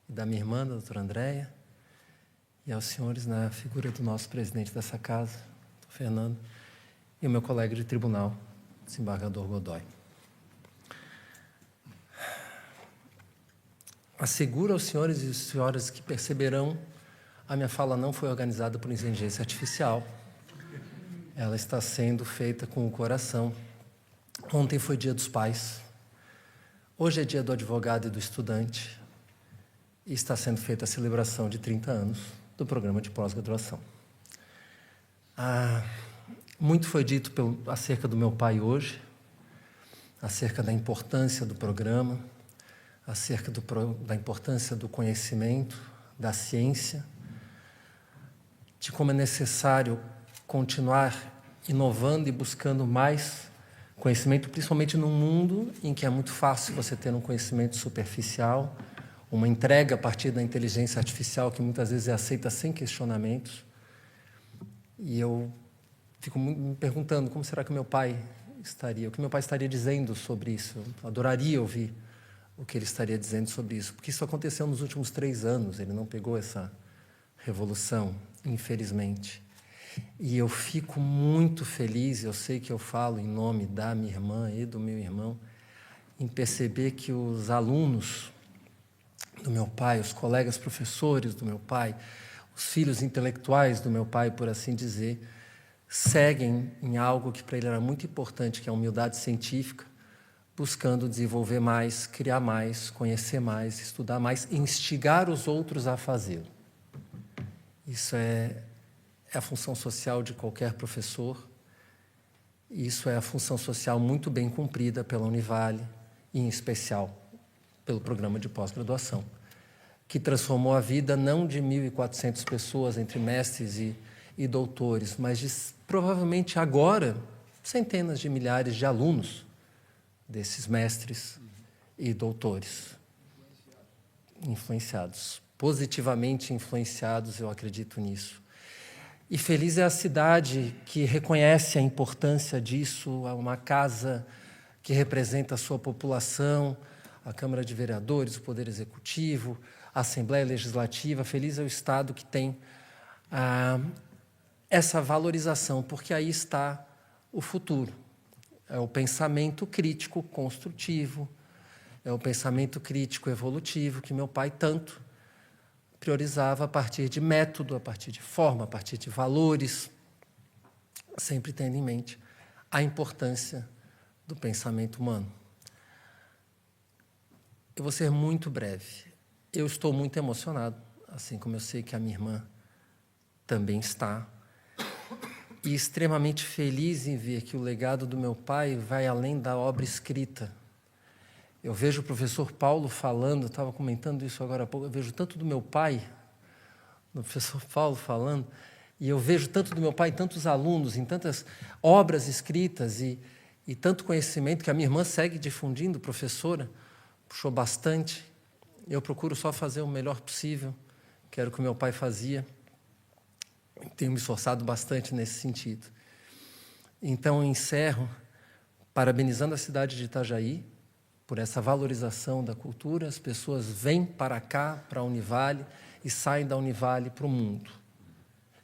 e da minha irmã, da doutora Andréia, e aos senhores na figura do nosso presidente dessa casa, o Fernando, e o meu colega de tribunal, desembargador Godoy. Asseguro aos senhores e senhoras que perceberão, a minha fala não foi organizada por inteligência artificial. Ela está sendo feita com o coração. Ontem foi Dia dos Pais. Hoje é dia do advogado e do estudante. E está sendo feita a celebração de 30 anos do programa de pós-graduação. Muito foi dito acerca do meu pai hoje, acerca da importância do programa, acerca da importância do conhecimento, da ciência, de como é necessário continuar inovando e buscando mais conhecimento, principalmente num mundo em que é muito fácil você ter um conhecimento superficial, uma entrega a partir da inteligência artificial que muitas vezes é aceita sem questionamentos. E eu fico me perguntando como será que o que meu pai estaria dizendo sobre isso. Eu adoraria ouvir o que ele estaria dizendo sobre isso, porque isso aconteceu nos últimos 3 anos, ele não pegou essa revolução, infelizmente. E eu fico muito feliz, eu sei que eu falo em nome da minha irmã e do meu irmão, em perceber que os alunos do meu pai, os colegas professores do meu pai, os filhos intelectuais do meu pai, por assim dizer, seguem em algo que para ele era muito importante, que é a humildade científica, buscando desenvolver mais, criar mais, conhecer mais, estudar mais e instigar os outros a fazê-lo. Isso é a função social de qualquer professor, e isso é a função social muito bem cumprida pela Univale, e em especial pelo programa de pós-graduação, que transformou a vida não de 1.400 pessoas, entre mestres e doutores, mas de, provavelmente agora, centenas de milhares de alunos desses mestres e doutores. Influenciados, positivamente influenciados, eu acredito nisso. E feliz é a cidade que reconhece a importância disso, uma casa que representa a sua população, a Câmara de Vereadores, o Poder Executivo, a Assembleia Legislativa. Feliz é o Estado que tem essa valorização, porque aí está o futuro. É o pensamento crítico construtivo, é o pensamento crítico evolutivo que meu pai tanto priorizava a partir de método, a partir de forma, a partir de valores, sempre tendo em mente a importância do pensamento humano. Eu vou ser muito breve. Eu estou muito emocionado, assim como eu sei que a minha irmã também está, e extremamente feliz em ver que o legado do meu pai vai além da obra escrita. Eu vejo o professor Paulo falando, eu estava comentando isso agora há pouco, eu vejo tanto do meu pai, do professor Paulo falando, e eu vejo tanto do meu pai em tantos alunos, em tantas obras escritas e tanto conhecimento que a minha irmã segue difundindo, professora, puxou bastante. Eu procuro só fazer o melhor possível, que era o que o meu pai fazia. Tenho me esforçado bastante nesse sentido. Então, eu encerro parabenizando a cidade de Itajaí por essa valorização da cultura. As pessoas vêm para cá, para a Univale, e saem da Univale para o mundo,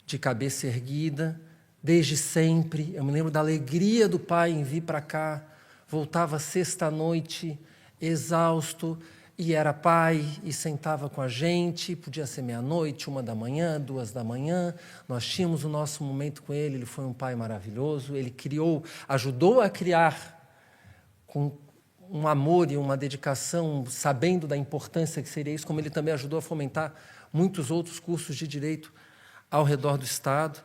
de cabeça erguida, desde sempre. Eu me lembro da alegria do pai em vir para cá, voltava sexta-noite, exausto, e era pai, e sentava com a gente, podia ser meia-noite, 1 da manhã, 2 da manhã, nós tínhamos o nosso momento com ele foi um pai maravilhoso, ele ajudou a criar com um amor e uma dedicação, sabendo da importância que seria isso, como ele também ajudou a fomentar muitos outros cursos de direito ao redor do Estado,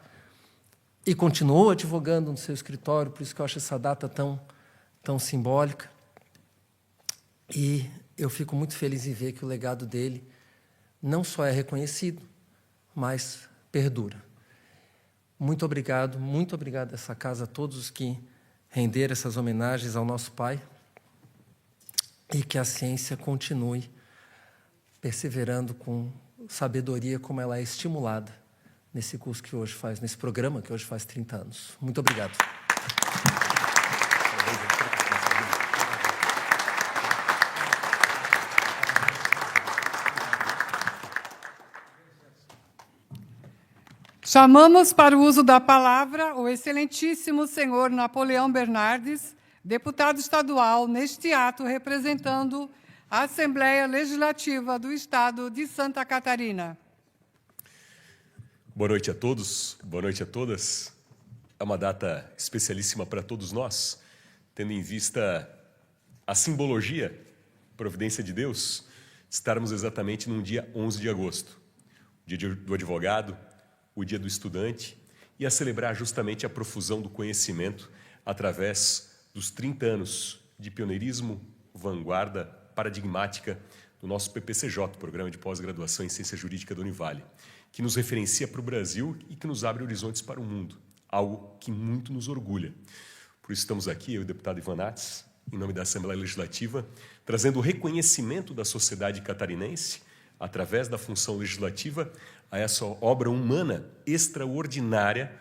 e continuou advogando no seu escritório, por isso que eu acho essa data tão simbólica. E eu fico muito feliz em ver que o legado dele não só é reconhecido, mas perdura. Muito obrigado a essa casa, a todos os que renderam essas homenagens ao nosso pai, e que a ciência continue perseverando com sabedoria como ela é estimulada nesse curso que hoje faz, nesse programa que hoje faz 30 anos. Muito obrigado. Chamamos para o uso da palavra o excelentíssimo senhor Napoleão Bernardes, deputado estadual, neste ato representando a Assembleia Legislativa do Estado de Santa Catarina. Boa noite a todos, boa noite a todas. É uma data especialíssima para todos nós, tendo em vista a simbologia, providência de Deus, de estarmos exatamente num dia 11 de agosto, o dia do advogado, o dia do estudante, e a celebrar justamente a profusão do conhecimento através dos 30 anos de pioneirismo, vanguarda paradigmática do nosso PPCJ, Programa de Pós-Graduação em Ciência Jurídica da Univale, que nos referencia para o Brasil e que nos abre horizontes para o mundo, algo que muito nos orgulha. Por isso estamos aqui, eu e o deputado Ivan Nates, em nome da Assembleia Legislativa, trazendo o reconhecimento da sociedade catarinense, através da função legislativa, a essa obra humana extraordinária,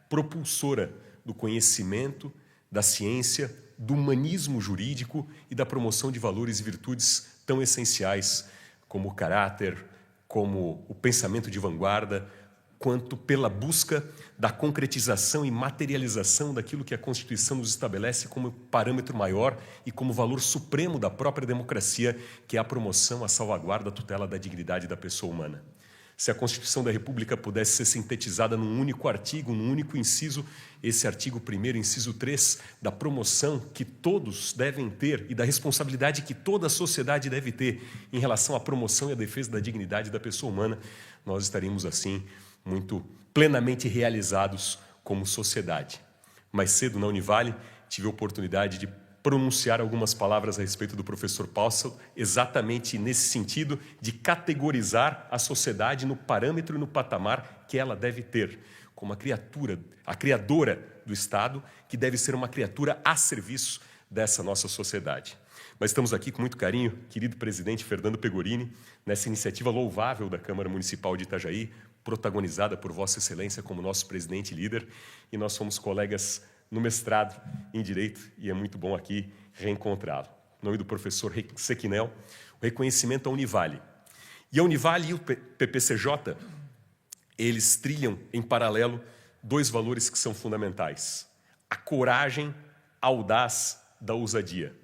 propulsora do conhecimento, da ciência, do humanismo jurídico e da promoção de valores e virtudes tão essenciais como o caráter, como o pensamento de vanguarda, quanto pela busca da concretização e materialização daquilo que a Constituição nos estabelece como parâmetro maior e como valor supremo da própria democracia, que é a promoção, a salvaguarda, a tutela da dignidade da pessoa humana. Se a Constituição da República pudesse ser sintetizada num único artigo, num único inciso, esse artigo 1º, inciso 3, da promoção que todos devem ter e da responsabilidade que toda a sociedade deve ter em relação à promoção e à defesa da dignidade da pessoa humana, nós estaríamos, assim, muito plenamente realizados como sociedade. Mais cedo, na Univale, tive a oportunidade de pronunciar algumas palavras a respeito do professor Paulson, exatamente nesse sentido de categorizar a sociedade no parâmetro e no patamar que ela deve ter, como a criatura, a criadora do Estado, que deve ser uma criatura a serviço dessa nossa sociedade. Mas estamos aqui com muito carinho, querido presidente Fernando Pegorini, nessa iniciativa louvável da Câmara Municipal de Itajaí, protagonizada por Vossa Excelência como nosso presidente e líder, e nós somos colegas no mestrado em Direito, e é muito bom aqui reencontrá-lo. Em nome do professor Sequinel, o reconhecimento à Univale. E a Univale e o PPCJ, eles trilham em paralelo dois valores que são fundamentais: a coragem audaz da ousadia.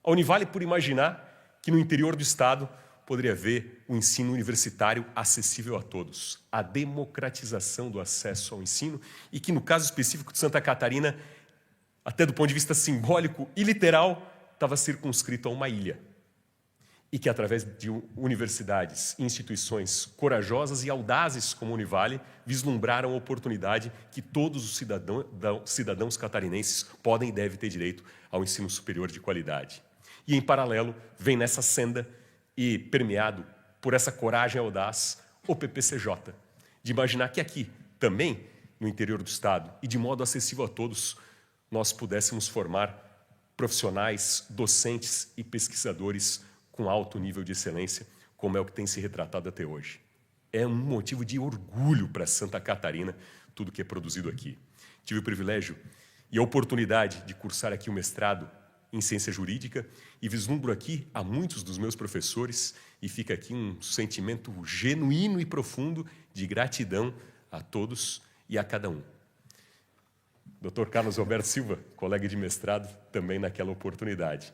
A Univale, por imaginar que no interior do Estado poderia haver o ensino universitário acessível a todos, a democratização do acesso ao ensino, e que, no caso específico de Santa Catarina, até do ponto de vista simbólico e literal, estava circunscrito a uma ilha. E que, através de universidades e instituições corajosas e audazes como a Univale, vislumbraram a oportunidade que todos os cidadãos catarinenses podem e devem ter direito ao ensino superior de qualidade. E, em paralelo, vem nessa senda e permeado por essa coragem audaz, o PPCJ, de imaginar que aqui, também no interior do Estado, e de modo acessível a todos, nós pudéssemos formar profissionais, docentes e pesquisadores com alto nível de excelência, como é o que tem se retratado até hoje. É um motivo de orgulho para Santa Catarina tudo que é produzido aqui. Tive o privilégio e a oportunidade de cursar aqui o mestrado em Ciência Jurídica, e vislumbro aqui a muitos dos meus professores, e fica aqui um sentimento genuíno e profundo de gratidão a todos e a cada um. Dr. Carlos Alberto Silva, colega de mestrado, também naquela oportunidade.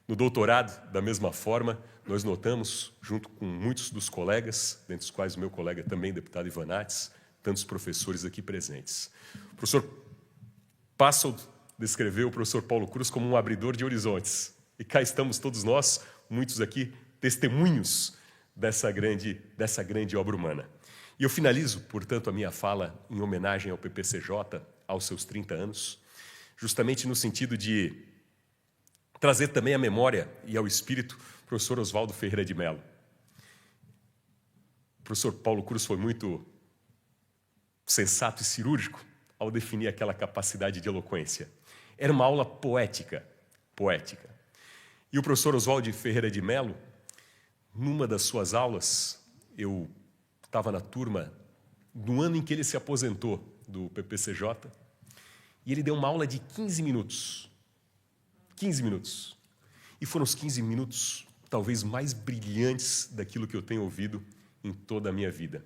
No doutorado, da mesma forma, nós notamos, junto com muitos dos colegas, dentre os quais o meu colega também, deputado Ivan Nates, tantos professores aqui presentes. O professor Passold descreveu o professor Paulo Cruz como um abridor de horizontes. E cá estamos todos nós, muitos aqui, testemunhos dessa grande obra humana. E eu finalizo, portanto, a minha fala em homenagem ao PPCJ, aos seus 30 anos, justamente no sentido de trazer também à memória e ao espírito o professor Oswaldo Ferreira de Mello. O professor Paulo Cruz foi muito sensato e cirúrgico ao definir aquela capacidade de eloquência. Era uma aula poética. E o professor Oswaldo Ferreira de Mello, numa das suas aulas, eu estava na turma no ano em que ele se aposentou do PPCJ, E ele deu uma aula de 15 minutos. 15 minutos. E foram os 15 minutos talvez mais brilhantes daquilo que eu tenho ouvido em toda a minha vida.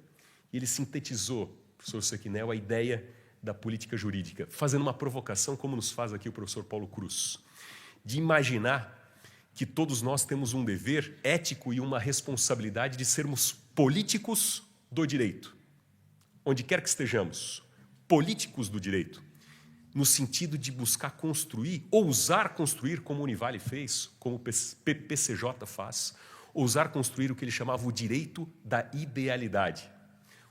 E ele sintetizou, professor Sequinel, a ideia da política jurídica, fazendo uma provocação, como nos faz aqui o professor Paulo Cruz, de imaginar que todos nós temos um dever ético e uma responsabilidade de sermos políticos do direito. Onde quer que estejamos, políticos do direito, no sentido de buscar construir, ousar construir, como o Univale fez, como o PPCJ faz, ousar construir o que ele chamava o direito da idealidade.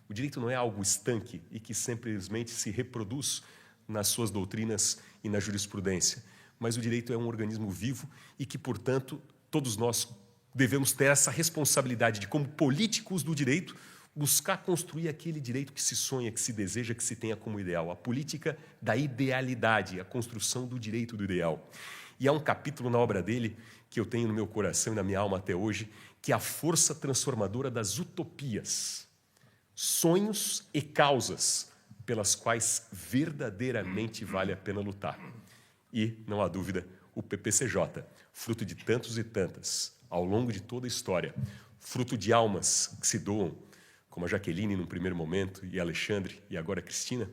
O direito não é algo estanque e que simplesmente se reproduz nas suas doutrinas e na jurisprudência, mas o direito é um organismo vivo e que, portanto, todos nós devemos ter essa responsabilidade de, como políticos do direito, buscar construir aquele direito que se sonha, que se deseja, que se tenha como ideal. A política da idealidade, a construção do direito do ideal. E há um capítulo na obra dele que eu tenho no meu coração e na minha alma até hoje, que é a força transformadora das utopias, sonhos e causas pelas quais verdadeiramente vale a pena lutar. E, não há dúvida, o PPCJ, fruto de tantos e tantas, ao longo de toda a história, fruto de almas que se doam, como a Jaqueline num primeiro momento, e Alexandre, e agora a Cristina,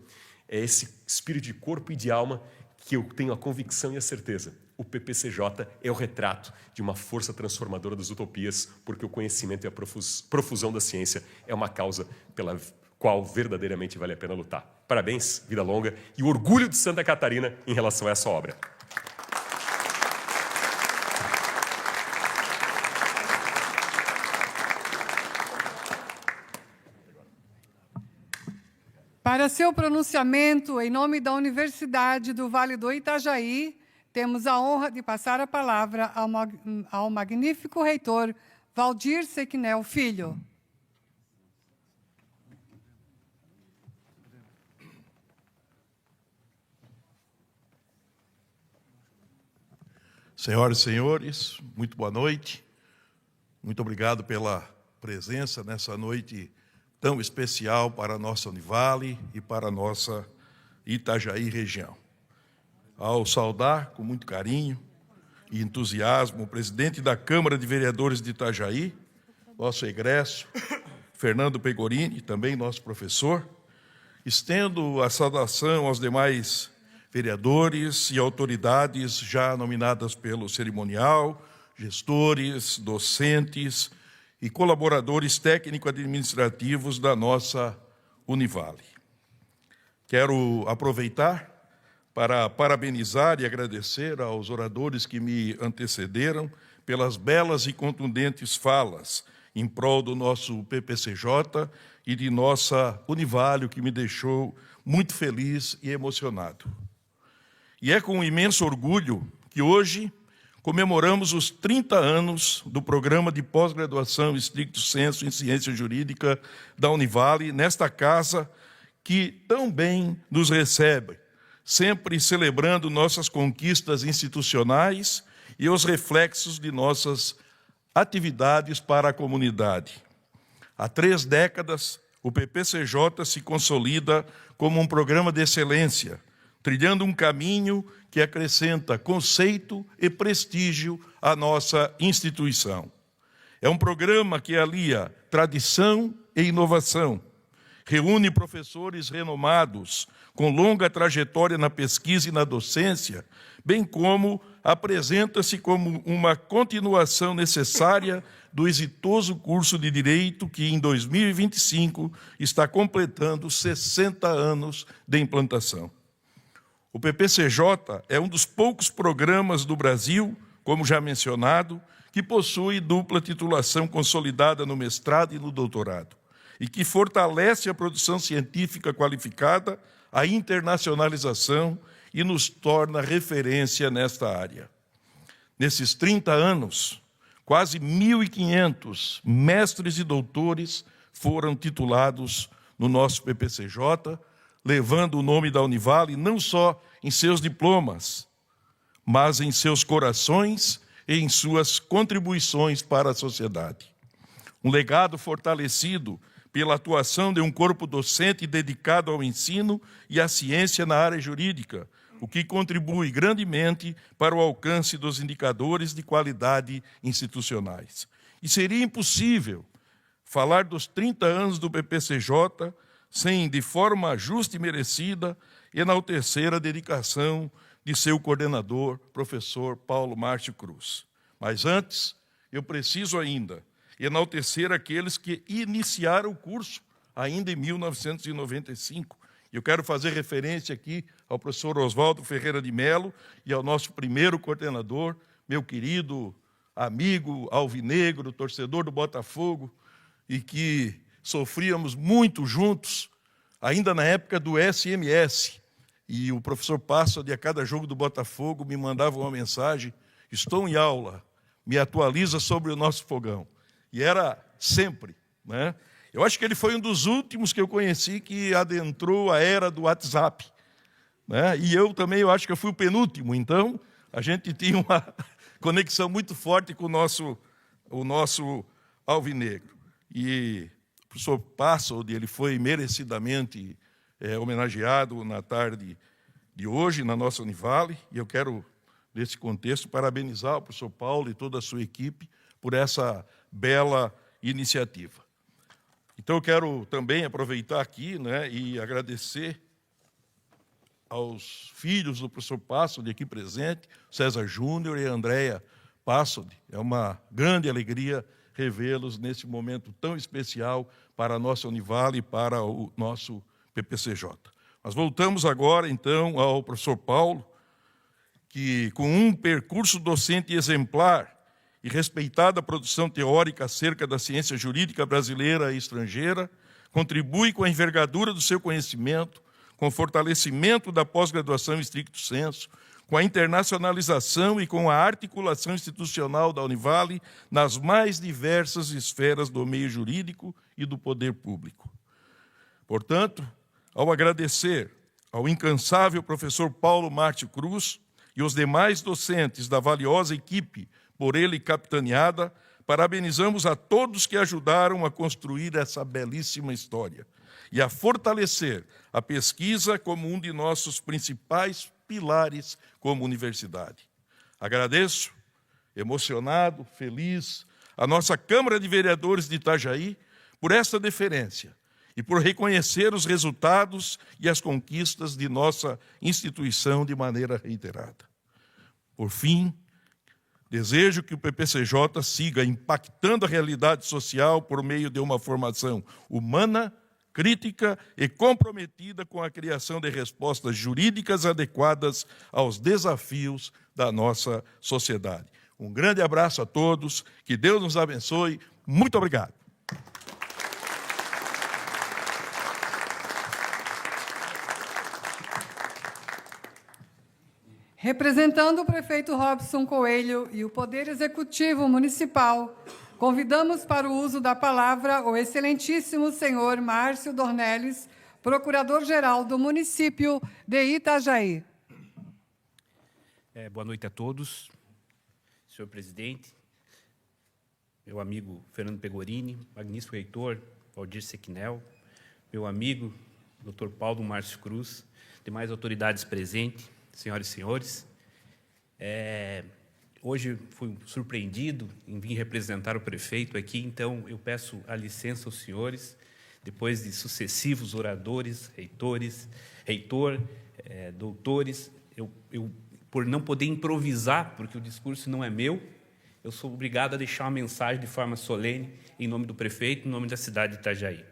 é esse espírito de corpo e de alma que eu tenho a convicção e a certeza. O PPCJ é o retrato de uma força transformadora das utopias, porque o conhecimento e a profusão da ciência é uma causa pela qual verdadeiramente vale a pena lutar. Parabéns, vida longa e orgulho de Santa Catarina em relação a essa obra. Para seu pronunciamento, em nome da Universidade do Vale do Itajaí, temos a honra de passar a palavra ao magnífico reitor Valdir Sequinel Filho. Senhoras e senhores, muito boa noite. Muito obrigado pela presença nessa noite tão especial para a nossa Univale e para a nossa Itajaí região. Ao saudar com muito carinho e entusiasmo o presidente da Câmara de Vereadores de Itajaí, nosso egresso, Fernando Pegorini, também nosso professor, estendo a saudação aos demais vereadores e autoridades já nominadas pelo cerimonial, gestores, docentes e colaboradores técnico-administrativos da nossa Univale. Quero aproveitar para parabenizar e agradecer aos oradores que me antecederam pelas belas e contundentes falas em prol do nosso PPCJ e de nossa Univale, o que me deixou muito feliz e emocionado. E é com imenso orgulho que hoje comemoramos os 30 anos do programa de pós-graduação estricto sensu em ciência jurídica da Univale, nesta casa que tão bem nos recebe, sempre celebrando nossas conquistas institucionais e os reflexos de nossas atividades para a comunidade. Há 3 décadas, o PPCJ se consolida como um programa de excelência, trilhando um caminho que acrescenta conceito e prestígio à nossa instituição. É um programa que alia tradição e inovação, reúne professores renomados, com longa trajetória na pesquisa e na docência, bem como apresenta-se como uma continuação necessária do exitoso curso de Direito que, em 2025, está completando 60 anos de implantação. O PPCJ é um dos poucos programas do Brasil, como já mencionado, que possui dupla titulação consolidada no mestrado e no doutorado, e que fortalece a produção científica qualificada, a internacionalização e nos torna referência nesta área. Nesses 30 anos, quase 1.500 mestres e doutores foram titulados no nosso PPCJ, levando o nome da Univale não só em seus diplomas, mas em seus corações e em suas contribuições para a sociedade. Um legado fortalecido pela atuação de um corpo docente dedicado ao ensino e à ciência na área jurídica, o que contribui grandemente para o alcance dos indicadores de qualidade institucionais. E seria impossível falar dos 30 anos do PPCJ sem, de forma justa e merecida, enaltecer a dedicação de seu coordenador, professor Paulo Márcio Cruz. Mas antes, eu preciso ainda enaltecer aqueles que iniciaram o curso ainda em 1995. Eu quero fazer referência aqui ao professor Oswaldo Ferreira de Mello e ao nosso primeiro coordenador, meu querido amigo alvinegro, torcedor do Botafogo, e que sofríamos muito juntos, ainda na época do SMS. E o professor Passod, a cada jogo do Botafogo, me mandava uma mensagem: estou em aula, me atualiza sobre o nosso fogão. E era sempre, né? Eu acho que ele foi um dos últimos que eu conheci que adentrou a era do WhatsApp, né? E eu também, eu acho que eu fui o penúltimo. Então, a gente tinha uma conexão muito forte com o nosso alvinegro. E o professor Passod, ele foi merecidamente homenageado na tarde de hoje, na nossa Univale, e eu quero, nesse contexto, parabenizar o professor Paulo e toda a sua equipe por essa bela iniciativa. Então, eu quero também aproveitar aqui, né, e agradecer aos filhos do professor Passod, aqui presente, César Júnior e a Andréia Passod. É uma grande alegria revê-los nesse momento tão especial para a nossa Univale e para o nosso PPCJ. Mas voltamos agora, então, ao professor Paulo, que, com um percurso docente exemplar e respeitada produção teórica acerca da ciência jurídica brasileira e estrangeira, contribui com a envergadura do seu conhecimento, com o fortalecimento da pós-graduação em stricto sensu, com a internacionalização e com a articulação institucional da Univale nas mais diversas esferas do meio jurídico e do poder público. Portanto, ao agradecer ao incansável professor Paulo Márcio Cruz e os demais docentes da valiosa equipe por ele capitaneada, parabenizamos a todos que ajudaram a construir essa belíssima história e a fortalecer a pesquisa como um de nossos principais pilares como universidade. Agradeço, emocionado, feliz, a nossa Câmara de Vereadores de Itajaí por esta deferência e por reconhecer os resultados e as conquistas de nossa instituição de maneira reiterada. Por fim, desejo que o PPCJ siga impactando a realidade social por meio de uma formação humana, crítica e comprometida com a criação de respostas jurídicas adequadas aos desafios da nossa sociedade. Um grande abraço a todos, que Deus nos abençoe. Muito obrigado. Representando o prefeito Robson Coelho e o Poder Executivo Municipal, convidamos para o uso da palavra o excelentíssimo senhor Márcio Dornelles, procurador-geral do município de Itajaí. Boa noite a todos. Senhor presidente, meu amigo Fernando Pegorini, magnífico reitor Valdir Sequinel, meu amigo Dr. Paulo Márcio Cruz, demais autoridades presentes, senhoras e senhores, hoje fui surpreendido em vir representar o prefeito aqui, então eu peço a licença aos senhores, depois de sucessivos oradores, reitor, doutores, eu, por não poder improvisar, porque o discurso não é meu, eu sou obrigado a deixar uma mensagem de forma solene, em nome do prefeito, em nome da cidade de Itajaí.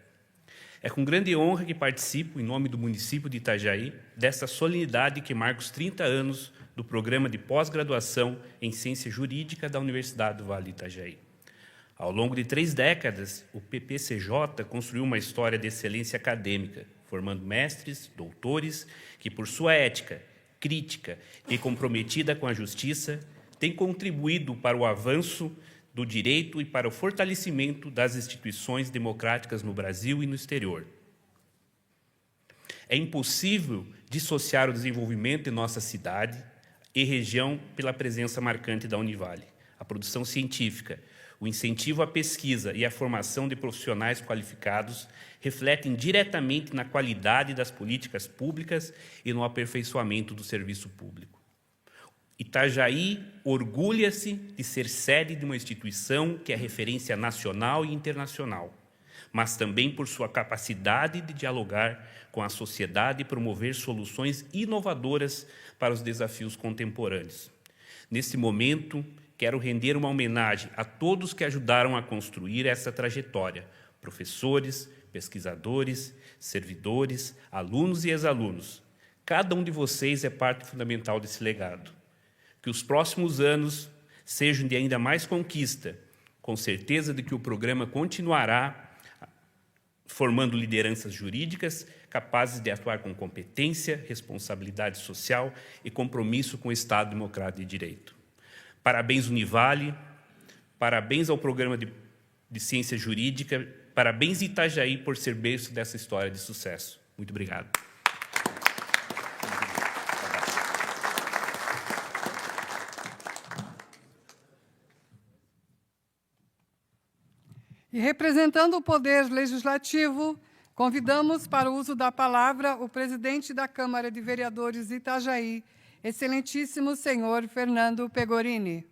É com grande honra que participo, em nome do município de Itajaí, desta solenidade que marca os 30 anos do programa de pós-graduação em Ciência Jurídica da Universidade do Vale do Itajaí. Ao longo de 3 décadas, o PPCJ construiu uma história de excelência acadêmica, formando mestres, doutores, que, por sua ética, crítica e comprometida com a justiça, têm contribuído para o avanço do direito e para o fortalecimento das instituições democráticas no Brasil e no exterior. É impossível dissociar o desenvolvimento de nossa cidade e região pela presença marcante da Univale. A produção científica, O incentivo à pesquisa e à formação de profissionais qualificados refletem diretamente na qualidade das políticas públicas e no aperfeiçoamento do serviço público. Itajaí orgulha-se de ser sede de uma instituição que é referência nacional e internacional, mas também por sua capacidade de dialogar com a sociedade e promover soluções inovadoras para os desafios contemporâneos. Nesse momento, quero render uma homenagem a todos que ajudaram a construir essa trajetória, professores, pesquisadores, servidores, alunos e ex-alunos. Cada um de vocês é parte fundamental desse legado. Que os próximos anos sejam de ainda mais conquista, com certeza de que o programa continuará formando lideranças jurídicas capazes de atuar com competência, responsabilidade social e compromisso com o Estado Democrático de Direito. Parabéns, Univale, parabéns ao Programa de Ciência Jurídica, parabéns, Itajaí, por ser berço dessa história de sucesso. Muito obrigado. E representando o Poder Legislativo, convidamos para o uso da palavra o presidente da Câmara de Vereadores de Itajaí, excelentíssimo senhor Fernando Pegorini.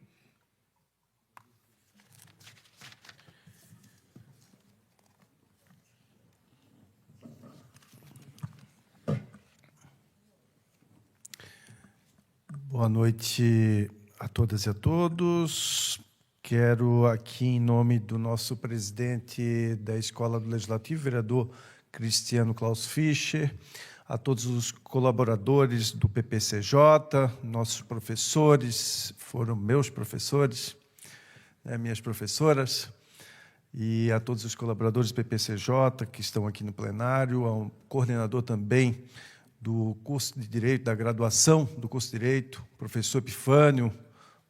Boa noite a todas e a todos. Quero aqui, em nome do nosso presidente da Escola do Legislativo, vereador Cristiano Klaus Fischer, a todos os colaboradores do PPCJ, nossos professores, foram meus professores, minhas professoras, e a todos os colaboradores do PPCJ que estão aqui no plenário, ao coordenador também do curso de Direito, da graduação do curso de Direito, professor Epifânio,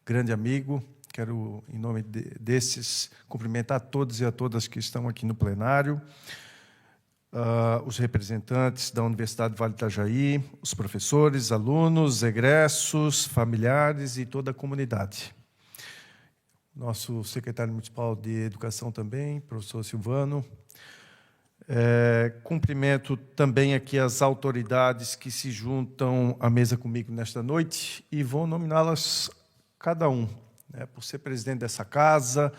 grande amigo. Quero, em nome desses, cumprimentar todos e a todas que estão aqui no plenário, os representantes da Universidade Vale do Itajaí, os professores, alunos, egressos, familiares e toda a comunidade. Nosso secretário municipal de Educação também, professor Silvano. Cumprimento também aqui as autoridades que se juntam à mesa comigo nesta noite e vou nominá-las cada um, por ser presidente dessa casa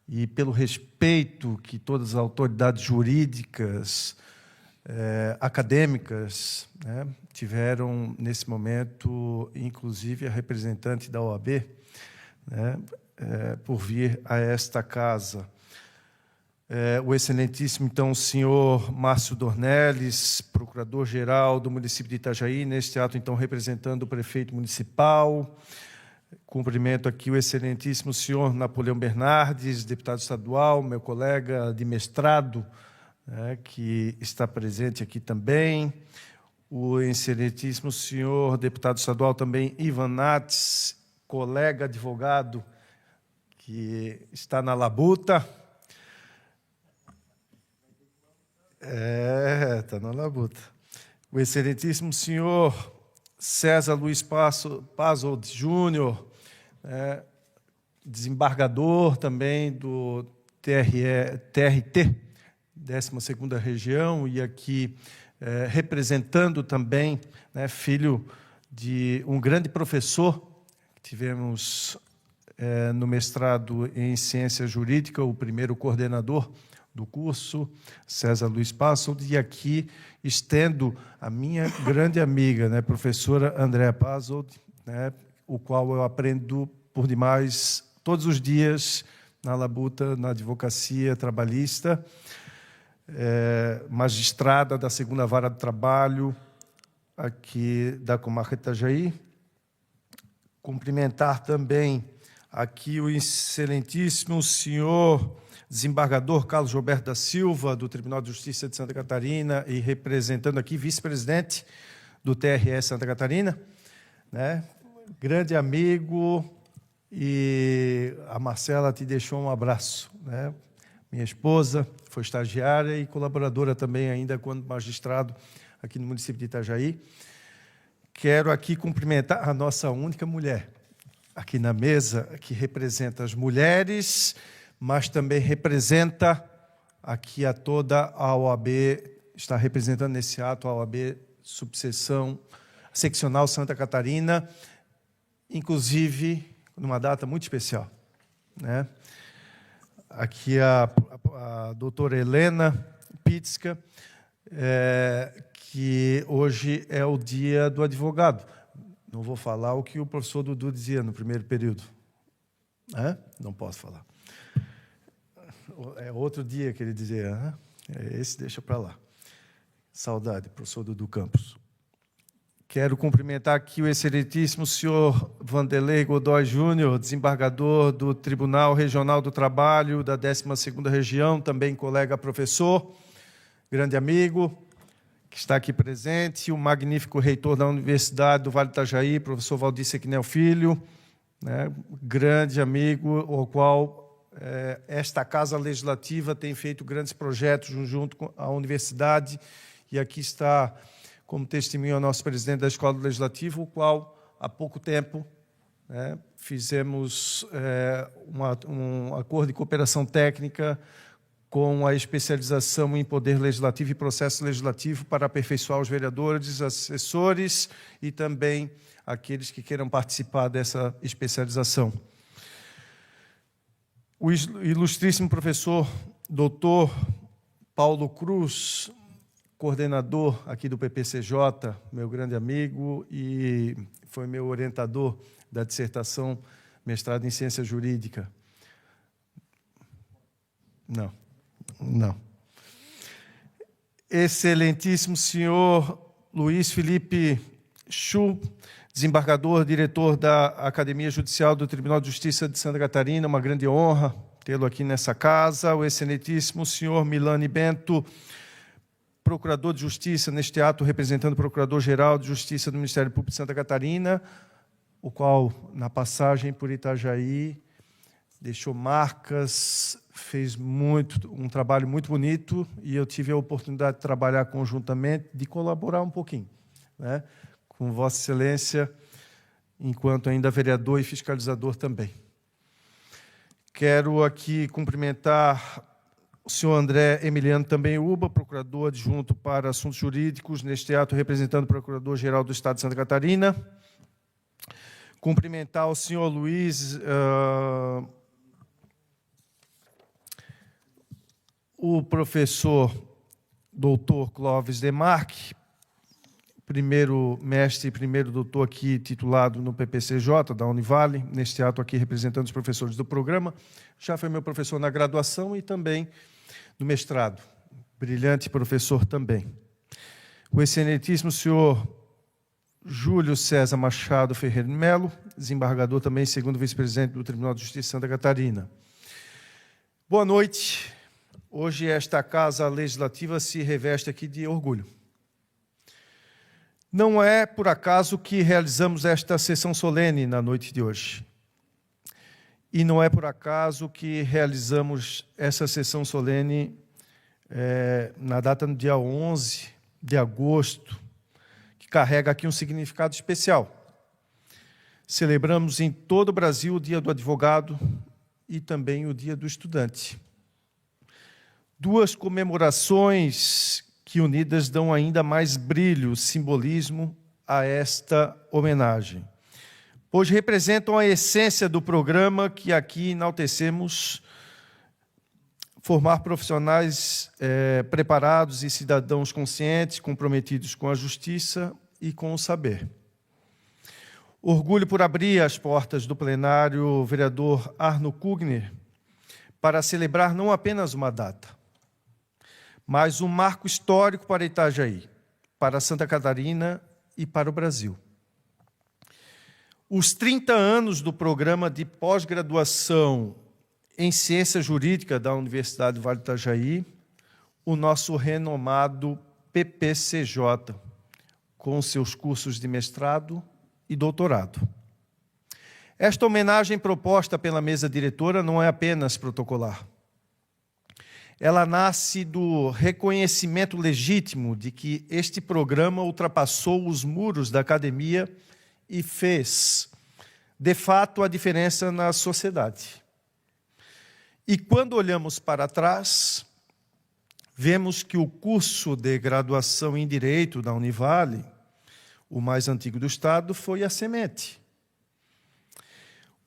e pelo respeito que todas as autoridades jurídicas, acadêmicas, tiveram nesse momento, inclusive a representante da OAB, por vir a esta casa. O excelentíssimo, então, senhor Márcio Dornelles, procurador-geral do município de Itajaí, neste ato, então, representando o prefeito municipal. Cumprimento aqui o excelentíssimo senhor Napoleão Bernardes, deputado estadual, meu colega de mestrado, que está presente aqui também. O excelentíssimo senhor deputado estadual também, Ivan Nates, colega advogado, que está na labuta. Está na labuta. O excelentíssimo senhor César Luiz Pazold Júnior, desembargador também do TRT, 12ª Região, e aqui representando também, filho de um grande professor que tivemos no mestrado em Ciência Jurídica, o primeiro coordenador do curso, César Luiz Pazold, e aqui estendo a minha grande amiga, professora Andréa Pazold, o qual eu aprendo por demais todos os dias na labuta, na advocacia trabalhista, magistrada da 2ª Vara do Trabalho aqui da comarca de Itajaí. Cumprimentar também aqui o excelentíssimo senhor desembargador Carlos Roberto da Silva, do Tribunal de Justiça de Santa Catarina, e representando aqui vice-presidente do TRE Santa Catarina, grande amigo, e a Marcela te deixou um abraço, minha esposa, foi estagiária e colaboradora também ainda quando magistrado aqui no município de Itajaí. Quero aqui cumprimentar a nossa única mulher aqui na mesa, que representa as mulheres mas também representa aqui a toda a OAB, está representando nesse ato a OAB Subseção Seccional Santa Catarina, inclusive numa data muito especial, né? Aqui a doutora Helena Pitska, que hoje é o dia do advogado. Não vou falar o que o professor Dudu dizia no primeiro período. Não posso falar. É outro dia que ele dizia. Esse deixa para lá. Saudade, professor Dudu Campos. Quero cumprimentar aqui o excelentíssimo senhor Vanderlei Godoy Júnior, desembargador do Tribunal Regional do Trabalho da 12ª Região, também colega professor, grande amigo, que está aqui presente, o magnífico reitor da Universidade do Vale do Itajaí, professor Valdir Sequinel Filho, né, grande amigo, o qual esta Casa Legislativa tem feito grandes projetos junto com a universidade, e aqui está como testemunho o nosso presidente da Escola Legislativa, o qual, há pouco tempo, fizemos um acordo de cooperação técnica com a especialização em Poder Legislativo e Processo Legislativo para aperfeiçoar os vereadores, assessores e também aqueles que queiram participar dessa especialização. O ilustríssimo professor doutor Paulo Cruz, coordenador aqui do PPCJ, meu grande amigo, e foi meu orientador da dissertação mestrado em Ciência Jurídica. Não. Excelentíssimo senhor Luiz Felipe Chu, desembargador, diretor da Academia Judicial do Tribunal de Justiça de Santa Catarina, uma grande honra tê-lo aqui nessa casa. O excelentíssimo senhor Milani Bento, procurador de Justiça neste ato, representando o Procurador-Geral de Justiça do Ministério Público de Santa Catarina, o qual, na passagem por Itajaí, deixou marcas, fez um trabalho muito bonito, e eu tive a oportunidade de trabalhar conjuntamente, de colaborar um pouquinho, né, com Vossa Excelência, enquanto ainda vereador e fiscalizador também. Quero aqui cumprimentar o senhor André Emiliano também Uba, procurador adjunto para assuntos jurídicos, neste ato representando o Procurador-Geral do Estado de Santa Catarina. Cumprimentar o senhor Luiz, o professor doutor Clóvis Demarque, primeiro mestre e primeiro doutor aqui titulado no PPCJ da Univale, neste ato aqui representando os professores do programa. Já foi meu professor na graduação e também no mestrado. Brilhante professor também. O excelentíssimo senhor Júlio César Machado Ferreira de Melo, desembargador também, segundo vice-presidente do Tribunal de Justiça de Santa Catarina. Boa noite. Hoje esta Casa Legislativa se reveste aqui de orgulho. Não é por acaso que realizamos esta sessão solene na noite de hoje. E não é por acaso que realizamos essa sessão solene na data do dia 11 de agosto, que carrega aqui um significado especial. Celebramos em todo o Brasil o Dia do Advogado e também o Dia do Estudante. Duas comemorações que unidas dão ainda mais brilho, simbolismo a esta homenagem, pois representam a essência do programa que aqui enaltecemos: formar profissionais preparados e cidadãos conscientes, comprometidos com a justiça e com o saber. Orgulho por abrir as portas do plenário vereador Arno Kugner para celebrar não apenas uma data, mas um marco histórico para Itajaí, para Santa Catarina e para o Brasil. Os 30 anos do programa de pós-graduação em Ciência Jurídica da Universidade do Vale do Itajaí, o nosso renomado PPCJ, com seus cursos de mestrado e doutorado. Esta homenagem proposta pela mesa diretora não é apenas protocolar. Ela nasce do reconhecimento legítimo de que este programa ultrapassou os muros da academia e fez, de fato, a diferença na sociedade. E quando olhamos para trás, vemos que o curso de graduação em Direito da Univale, o mais antigo do Estado, foi a semente.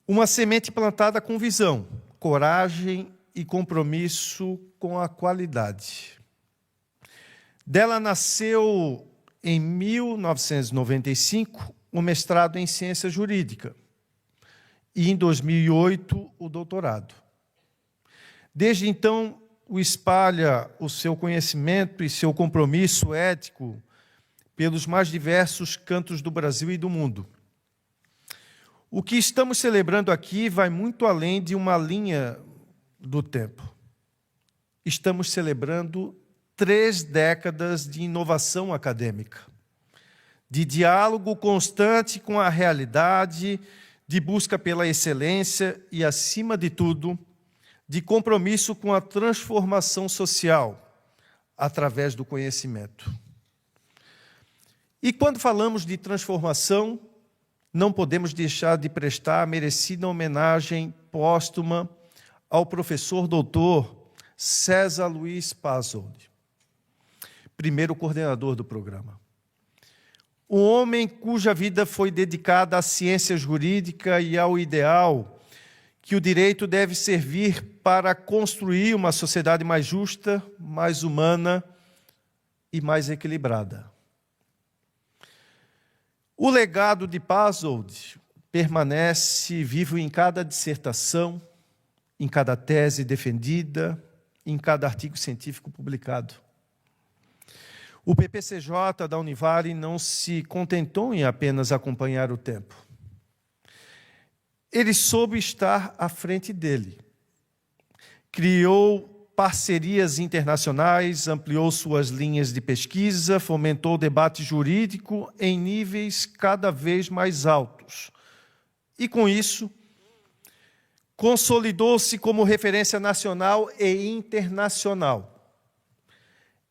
Uma semente plantada com visão, coragem e compromisso com a qualidade. Dela nasceu, em 1995, o mestrado em Ciência Jurídica e, em 2008, o doutorado. Desde então, espalha o seu conhecimento e seu compromisso ético pelos mais diversos cantos do Brasil e do mundo. O que estamos celebrando aqui vai muito além de uma linha do tempo. Estamos celebrando 3 décadas de inovação acadêmica, de diálogo constante com a realidade, de busca pela excelência e, acima de tudo, de compromisso com a transformação social através do conhecimento. E quando falamos de transformação, não podemos deixar de prestar a merecida homenagem póstuma ao professor doutor César Luiz Pasoldi, primeiro coordenador do programa. Um homem cuja vida foi dedicada à ciência jurídica e ao ideal que o direito deve servir para construir uma sociedade mais justa, mais humana e mais equilibrada. O legado de Pasoldi permanece vivo em cada dissertação, em cada tese defendida, em cada artigo científico publicado. O PPCJ da Univale não se contentou em apenas acompanhar o tempo. Ele soube estar à frente dele. Criou parcerias internacionais, ampliou suas linhas de pesquisa, fomentou o debate jurídico em níveis cada vez mais altos. E, com isso, consolidou-se como referência nacional e internacional.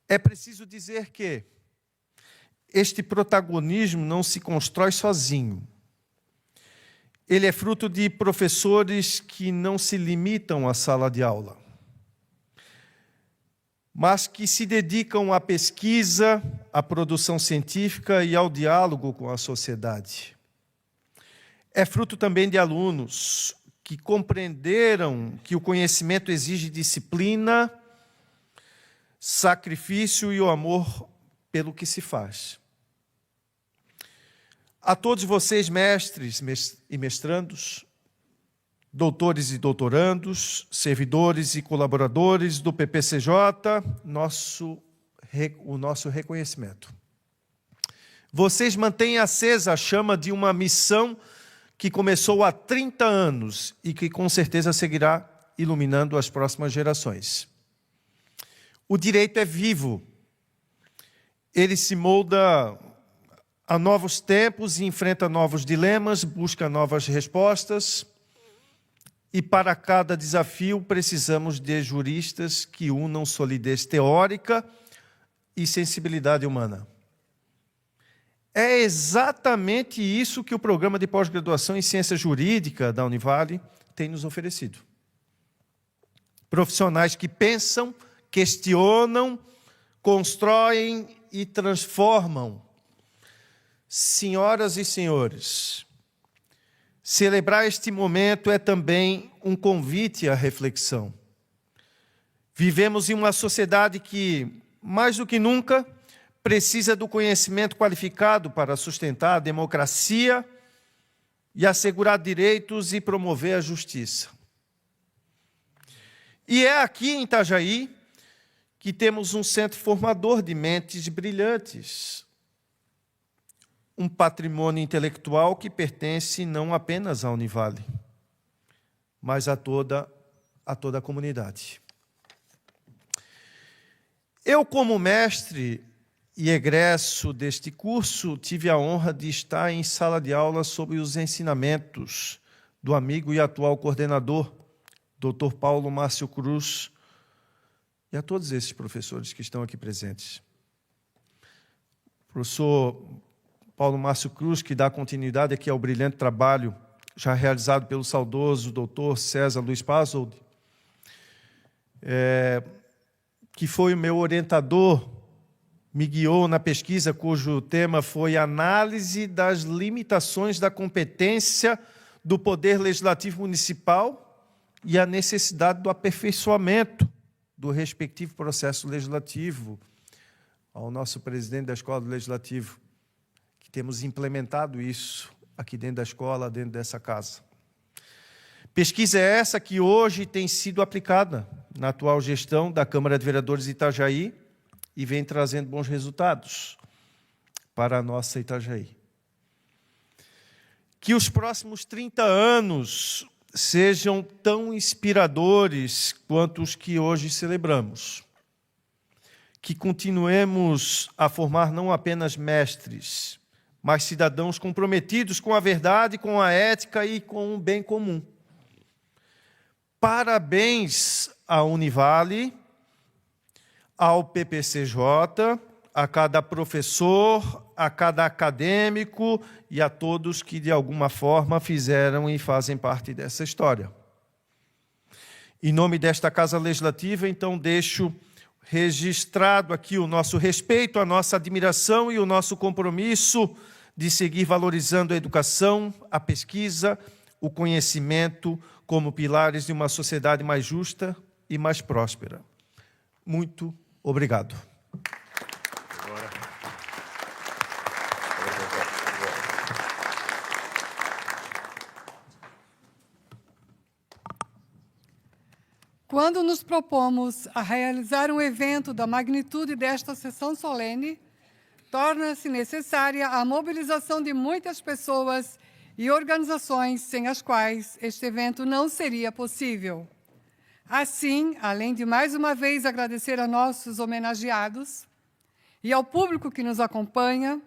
É preciso dizer que este protagonismo não se constrói sozinho. Ele é fruto de professores que não se limitam à sala de aula, mas que se dedicam à pesquisa, à produção científica e ao diálogo com a sociedade. É fruto também de alunos que compreenderam que o conhecimento exige disciplina, sacrifício e o amor pelo que se faz. A todos vocês, mestres e mestrandos, doutores e doutorandos, servidores e colaboradores do PPCJ, o nosso reconhecimento. Vocês mantêm acesa a chama de uma missão que começou há 30 anos e que com certeza seguirá iluminando as próximas gerações. O direito é vivo. Ele se molda a novos tempos e enfrenta novos dilemas, busca novas respostas. E para cada desafio precisamos de juristas que unam solidez teórica e sensibilidade humana. É exatamente isso que o programa de pós-graduação em Ciência Jurídica da Univale tem nos oferecido. Profissionais que pensam, questionam, constroem e transformam. Senhoras e senhores, celebrar este momento é também um convite à reflexão. Vivemos em uma sociedade que, mais do que nunca, precisa do conhecimento qualificado para sustentar a democracia e assegurar direitos e promover a justiça. E é aqui em Itajaí que temos um centro formador de mentes brilhantes, um patrimônio intelectual que pertence não apenas à Univale, mas a toda a comunidade. Eu, como mestre e egresso deste curso, tive a honra de estar em sala de aula sob os ensinamentos do amigo e atual coordenador, Dr. Paulo Márcio Cruz, e a todos esses professores que estão aqui presentes. Professor Paulo Márcio Cruz, que dá continuidade aqui ao brilhante trabalho já realizado pelo saudoso doutor César Luiz Pasoldi, que foi o meu orientador, me guiou na pesquisa cujo tema foi Análise das limitações da competência do Poder Legislativo Municipal e a necessidade do aperfeiçoamento do respectivo processo legislativo. Ao nosso presidente da Escola do Legislativo, que temos implementado isso aqui dentro da escola, dentro dessa casa. Pesquisa é essa que hoje tem sido aplicada na atual gestão da Câmara de Vereadores de Itajaí e vem trazendo bons resultados para a nossa Itajaí. Que os próximos 30 anos sejam tão inspiradores quanto os que hoje celebramos. Que continuemos a formar não apenas mestres, mas cidadãos comprometidos com a verdade, com a ética e com o bem comum. Parabéns à Univale, ao PPCJ, a cada professor, a cada acadêmico e a todos que, de alguma forma, fizeram e fazem parte dessa história. Em nome desta Casa Legislativa, então, deixo registrado aqui o nosso respeito, a nossa admiração e o nosso compromisso de seguir valorizando a educação, a pesquisa, o conhecimento como pilares de uma sociedade mais justa e mais próspera. Muito obrigado. Quando nos propomos a realizar um evento da magnitude desta sessão solene, torna-se necessária a mobilização de muitas pessoas e organizações sem as quais este evento não seria possível. Assim, além de mais uma vez agradecer a nossos homenageados e ao público que nos acompanha,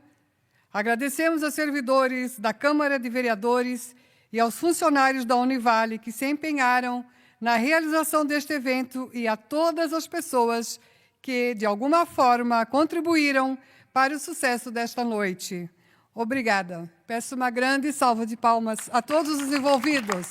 agradecemos aos servidores da Câmara de Vereadores e aos funcionários da Univale que se empenharam na realização deste evento e a todas as pessoas que, de alguma forma, contribuíram para o sucesso desta noite. Obrigada. Peço uma grande salva de palmas a todos os envolvidos.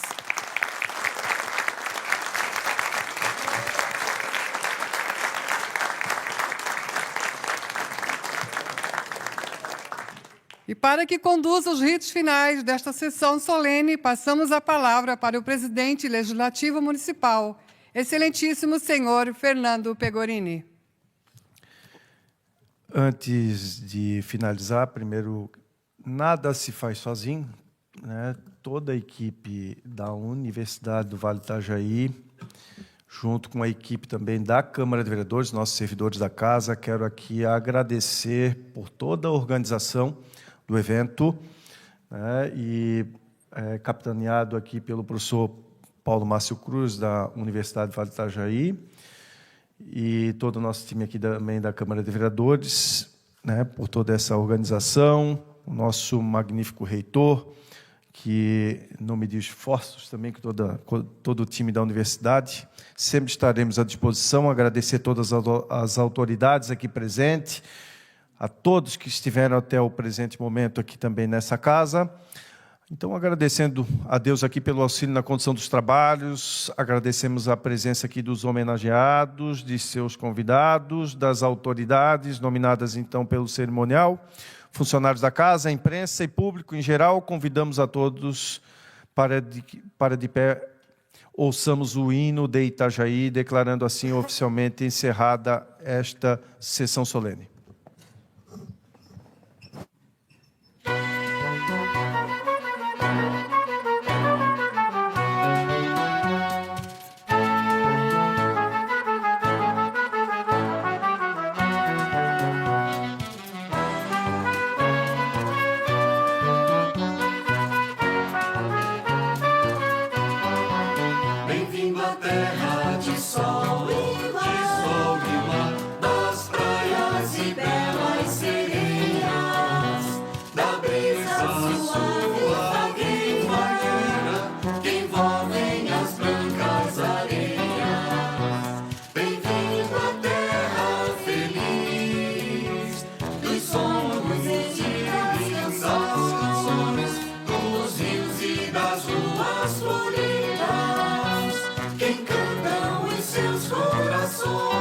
E para que conduza os ritos finais desta sessão solene, passamos a palavra para o presidente legislativo municipal, excelentíssimo senhor Fernando Pegorini. Antes de finalizar, primeiro, nada se faz sozinho, né? Toda a equipe da Universidade do Vale do Itajaí, junto com a equipe também da Câmara de Vereadores, nossos servidores da casa, quero aqui agradecer por toda a organização do evento, né, e capitaneado aqui pelo professor Paulo Márcio Cruz, da Universidade do Vale do Itajaí, e todo o nosso time aqui também da Câmara de Vereadores, né, por toda essa organização, o nosso magnífico reitor, que, em nome de esforços também, que todo o time da universidade, sempre estaremos à disposição, agradecer todas as autoridades aqui presentes, a todos que estiveram até o presente momento aqui também nessa casa. Então, agradecendo a Deus aqui pelo auxílio na condução dos trabalhos, agradecemos a presença aqui dos homenageados, de seus convidados, das autoridades nominadas, então, pelo cerimonial, funcionários da casa, a imprensa e público em geral, convidamos a todos para de pé ouçamos o hino de Itajaí, declarando assim oficialmente encerrada esta sessão solene. Bem-vindo à terra de sol e mar, das praias e belas sereias, da brisa sua que envolvem as brancas areias. Bem-vindo à terra feliz, dos sonhos e das canções, dos rios e das ruas floridas, que encantam em seus corações. corações.